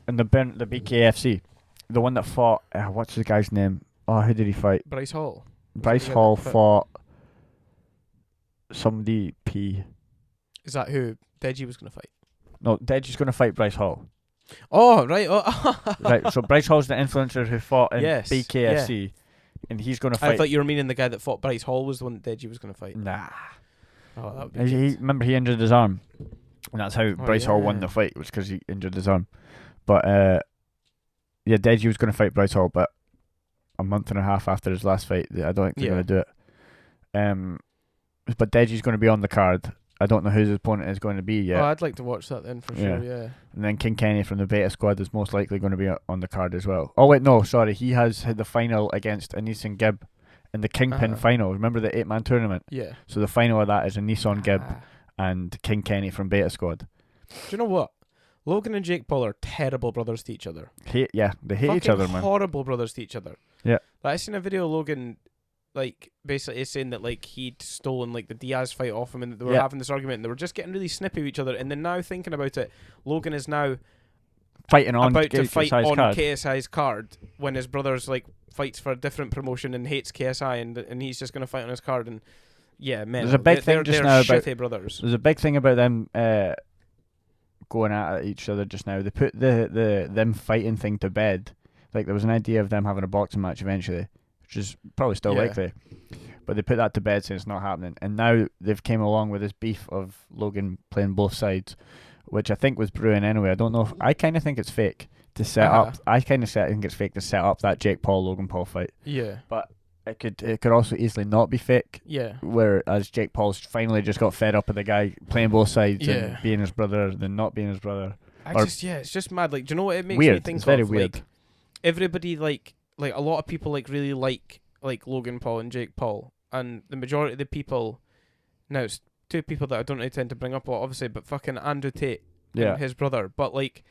And the BKFC. The one that fought, what's the guy's name? Oh, who did he fight? Bryce Hall. Bryce Hall fought somebody P. Is that who Deji was going to fight? No, Deji's going to fight Bryce Hall. Oh, right. Oh. Right, so Bryce Hall's the influencer who fought in BKFC. Yeah. And he's going to fight. I thought you were meaning the guy that fought Bryce Hall was the one that Deji was going to fight. Nah. Oh, that would be remember, he injured his arm. And that's how Bryce Hall won the fight, was because he injured his arm. But, yeah, Deji was going to fight Bryce Hall, but a month and a half after his last fight, I don't think they're going to do it. But Deji's going to be on the card. I don't know who his opponent is going to be yet. Oh, I'd like to watch that then for sure, yeah. And then King Kenny from the Beta Squad is most likely going to be on the card as well. Oh, wait, no, sorry. He has had the final against Anisan Gibb in the Kingpin final. Remember the 8-man tournament? Yeah. So the final of that is Anisan Gibb and King Kenny from Beta Squad. Do you know what? Logan and Jake Paul are terrible brothers to each other. They hate each other, man. Horrible brothers to each other. Yeah. Like, I seen a video of Logan, like, basically saying that, like, he'd stolen, like, the Diaz fight off him, and that they were having this argument, and they were just getting really snippy with each other. And then now thinking about it, Logan is now about to fight on KSI's card when his brother's, like, fights for a different promotion and hates KSI, and he's just going to fight on his card. And yeah, man, there's a big thing just now about shitty brothers. There's a big thing about them going at each other just now. They put them fighting thing to bed. Like, there was an idea of them having a boxing match eventually, which is probably still likely, but they put that to bed saying it's not happening. And now they've came along with this beef of Logan playing both sides, which I think was brewing anyway. I don't know if I kind of think it's fake to set up. I kind of think it's fake to set up that Jake Paul Logan Paul fight. Yeah, but it could also easily not be fake. Yeah, whereas Jake Paul's finally just got fed up with the guy playing both sides and being his brother, then not being his brother. It's just mad. Like, do you know what it makes weird. me think it's very of? Weird. Like, everybody like a lot of people really like Logan Paul and Jake Paul, and the majority of the people, now it's two people that I don't really tend to bring up a lot, obviously, but fucking Andrew Tate and his brother. But like,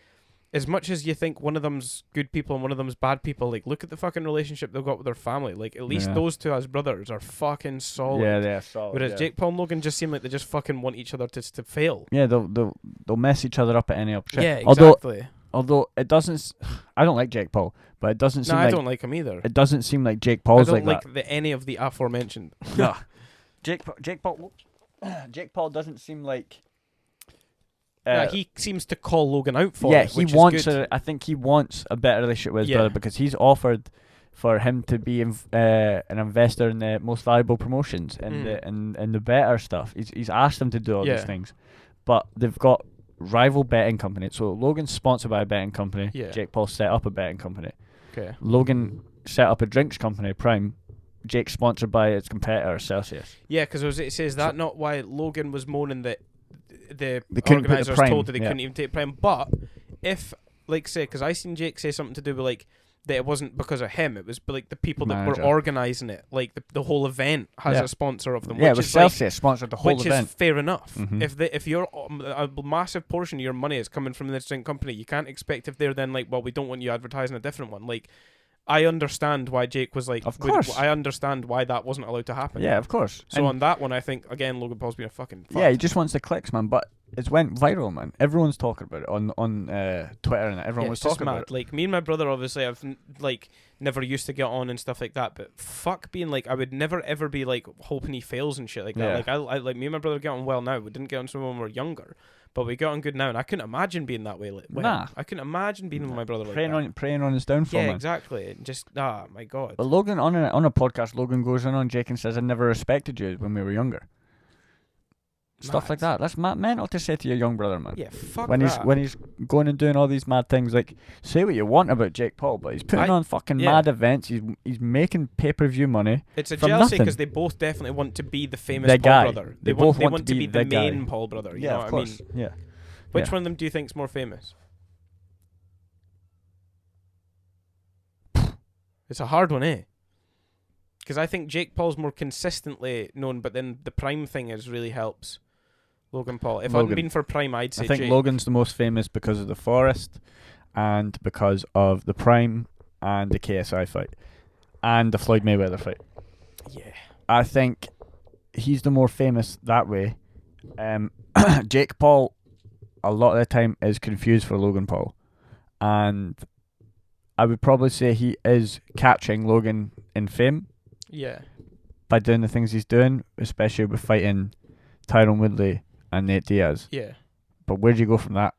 as much as you think one of them's good people and one of them's bad people, like, look at the fucking relationship they've got with their family. Like, at least those two as brothers are fucking solid. Yeah, they're solid. Whereas Jake Paul and Logan just seem like they just fucking want each other to fail. Yeah, they'll mess each other up at any opportunity. Yeah, exactly. Although it doesn't, I don't like Jake Paul, but it doesn't seem like... I don't like him either. It doesn't seem like Jake Paul's like that. I don't like any of the aforementioned. No. Jake Paul doesn't seem like... he seems to call Logan out for it, he wants I think he wants a better relationship with his brother because he's offered for him to be an investor in the most valuable promotions and the better stuff. He's asked him to do all these things, but they've got rival betting company. So Logan's sponsored by a betting company. Yeah. Jake Paul set up a betting company. Okay. Logan set up a drinks company, Prime. Jake's sponsored by its competitor, Celsius. Yeah, because it says that not why Logan was moaning that the organisers told that they couldn't even take Prime. But if, like, say, because I seen Jake say something to do with, like, that it wasn't because of him, it was like the people that were organising it, like the whole event has a sponsor of them. Yeah, it was Celsius sponsored the whole event. Which is fair enough. Mm-hmm. If you're a massive portion of your money is coming from this drink company, you can't expect if they're then like, well, we don't want you advertising a different one. Like, I understand why Jake was like, of course. I understand why that wasn't allowed to happen. Yeah, of course. So on that one, I think, again, Logan Paul's been a fucking fuck. Yeah, he just wants the clicks, man. But it went viral, man. Everyone's talking about it on Twitter, and everyone was talking about it. Like, me and my brother, obviously, I've never used to get on and stuff like that. But fuck being like, I would never ever be like hoping he fails and shit like that. Like, I like me and my brother get on well now. We didn't get on so when we were younger. But we got on good now, and I couldn't imagine being that way. I couldn't imagine being with my brother like that. Preying on his downfall, man. Exactly. Just, my God. But Logan, on a podcast, Logan goes in on Jake and says, I never respected you when we were younger. Stuff like that. That's mental to say to your young brother, man. Yeah, fuck when that. When he's going and doing all these mad things, like, say what you want about Jake Paul, but he's putting on fucking mad events. He's making pay-per-view money. It's a jealousy because they both definitely want to be the famous Paul brother. They both want to be the main Paul brother. You know what I mean? Yeah. Which one of them do you think's more famous? It's a hard one, eh? Because I think Jake Paul's more consistently known, but then the Prime thing really helps Logan Paul. If it hadn't been for Prime, I'd say I think Jake. Logan's the most famous because of the Forest and because of the Prime and the KSI fight and the Floyd Mayweather fight. Yeah. I think he's the more famous that way. Jake Paul, a lot of the time, is confused for Logan Paul. And I would probably say he is catching Logan in fame. Yeah. By doing the things he's doing, especially with fighting Tyron Woodley and Nate Diaz. Yeah. But where do you go from that?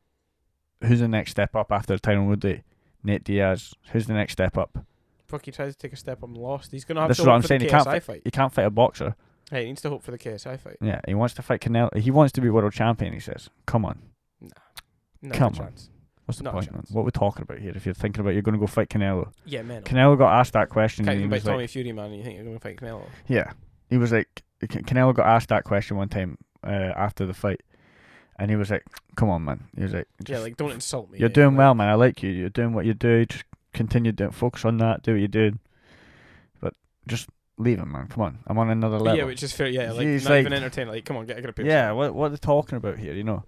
Who's the next step up after Tyron Woodley? Nate Diaz. Who's the next step up? Fuck, he tries to take a step up and lost. He's going to have That's to what hope I'm for saying. the KSI fight. He can't fight a boxer. Hey, he needs to hope for the KSI fight. Yeah, he wants to fight Canelo. He wants to be world champion, he says. Come on. No. Come on. Chance. What's the point, man? What are we talking about here? If you're thinking about you're going to go fight Canelo. Yeah, man. Canelo got asked that question. Can't and even he fight was Tommy Fury, man, and you think you're going to fight Canelo. Yeah. He was like, Canelo got asked that question one time after the fight. And he was like, come on, man. He was like, don't insult me. You're doing well, man. I like you. You're doing what you do. Just continue doing. Focus on that. Do what you do. But just leave him, man. Come on. I'm on another level. Yeah, which is fair. Yeah, like, he's not even entertaining. Like, come on, get a picture. Yeah, what are they talking about here, you know?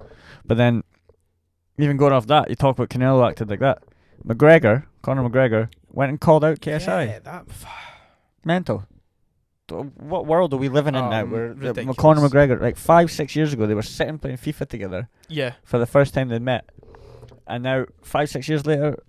But then, even going off that, you talk about Canelo acted like that. Conor McGregor, went and called out KSI. Yeah, that... Mental. What world are we living in now? Where ridiculous. Conor McGregor, like 5-6 years ago, they were sitting playing FIFA together. Yeah. For the first time they met. And now, 5-6 years later,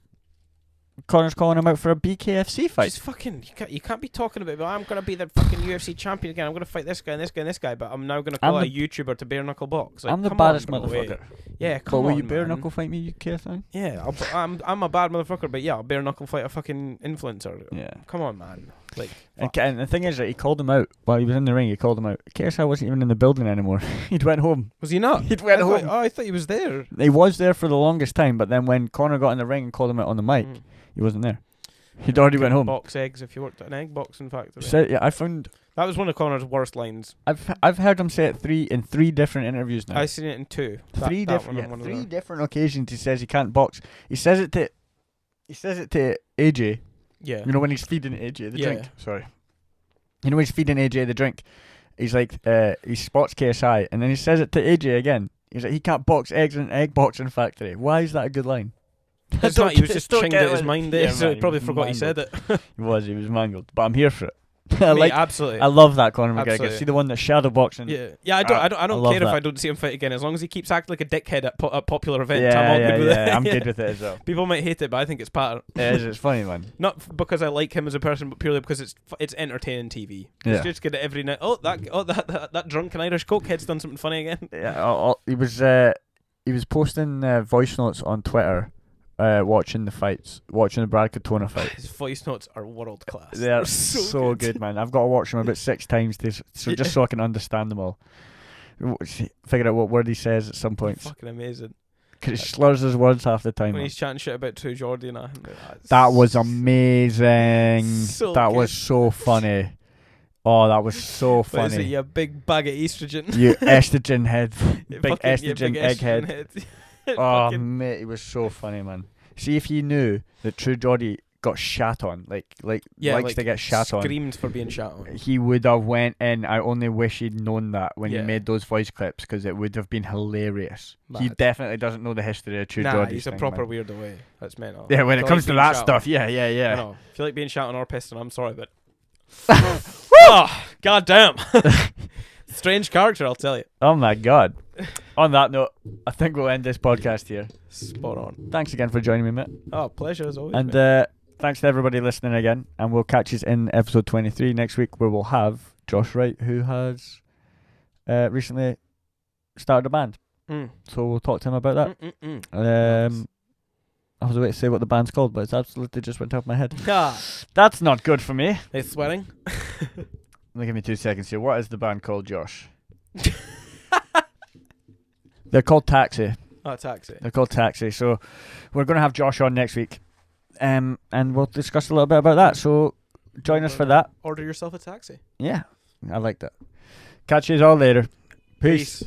Conor's calling him out for a BKFC fight. Just fucking, you can't be talking about, I'm going to be the fucking UFC champion again. I'm going to fight this guy and this guy and this guy, but I'm now going to call a YouTuber to bare knuckle box. Like, I'm the baddest motherfucker. Yeah, come on, will you bare knuckle fight me, you KSI? Yeah, I'm a bad motherfucker, but yeah, I'll bare knuckle fight a fucking influencer. Yeah. Come on, man. Like, and the thing is that he called him out while he was in the ring. He called him out. KSI wasn't even in the building anymore. He'd went home. Was he not? He'd went home. I thought he was there. He was there for the longest time, but then when Conor got in the ring and called him out on the mic, he wasn't there. He'd already went home. Box eggs if you worked at an egg boxing factory. I found that was one of Conor's worst lines. I've heard him say it in three different interviews now. I've seen it in two. Three different occasions. He says he can't box. He says it to AJ. Yeah. You know when he's feeding AJ the drink. Sorry. You know when he's feeding AJ the drink. He's like he spots KSI and then he says it to AJ again. He's like he can't box eggs in an egg boxing factory. Why is that a good line? It's not. He was just chinged out his mind there, so man, he probably forgot he said it. He was mangled. But I'm here for it. Absolutely. I love that Conor McGregor. See the one that's shadowboxing. Yeah. I don't care if I don't see him fight again, as long as he keeps acting like a dickhead at popular events. I'm all good with it. I'm good with it as well. People might hate it, but I think it's part. It is. It's funny, man. Not because I like him as a person, but purely because it's entertaining TV. It's just good at every night. That drunken Irish cokehead's done something funny again. Yeah. He was posting voice notes on Twitter. Watching the fights, watching the Brad Katona fight. His voice notes are world class. They're so good, man. I've got to watch them about 6 times just so I can understand them all. Figure out what word he says at some point. Fucking amazing. Because he slurs his words half the time. When he's chatting shit about True Jordy and that was amazing. That was so funny. Oh, that was so funny. What is it, you big bag of estrogen? You estrogen head. Big estrogen egghead. Oh, mate, it was so funny, man. See, if you knew that True Jordy got shat on, likes to get shat on, screamed for being shat on, he would have went in. I only wish he'd known that when he made those voice clips, because it would have been hilarious. Mad. He definitely doesn't know the history of True Jordy. He's a proper weirdo way. That's mental. Yeah, when it comes to that stuff, yeah. No, if you like being shat on or pissed on, I'm sorry, but oh, god damn. Strange character, I'll tell you. Oh my god. On that note, I think we'll end this podcast here. Spot on. Thanks again for joining me, mate. Oh, pleasure as always. And thanks to everybody listening again. And we'll catch you in episode 23 next week, where we'll have Josh Wright, who has recently started a band. So we'll talk to him about that. I was about to say what the band's called, but it's absolutely just went off my head. That's not good for me. It's sweating. Give me 2 seconds here. What is the band called, Josh? They're called Taxi. Oh, Taxi. They're called Taxi. So we're going to have Josh on next week, and we'll discuss a little bit about that. So join us for that. Order yourself a taxi. Yeah, I like that. Catch you all later. Peace.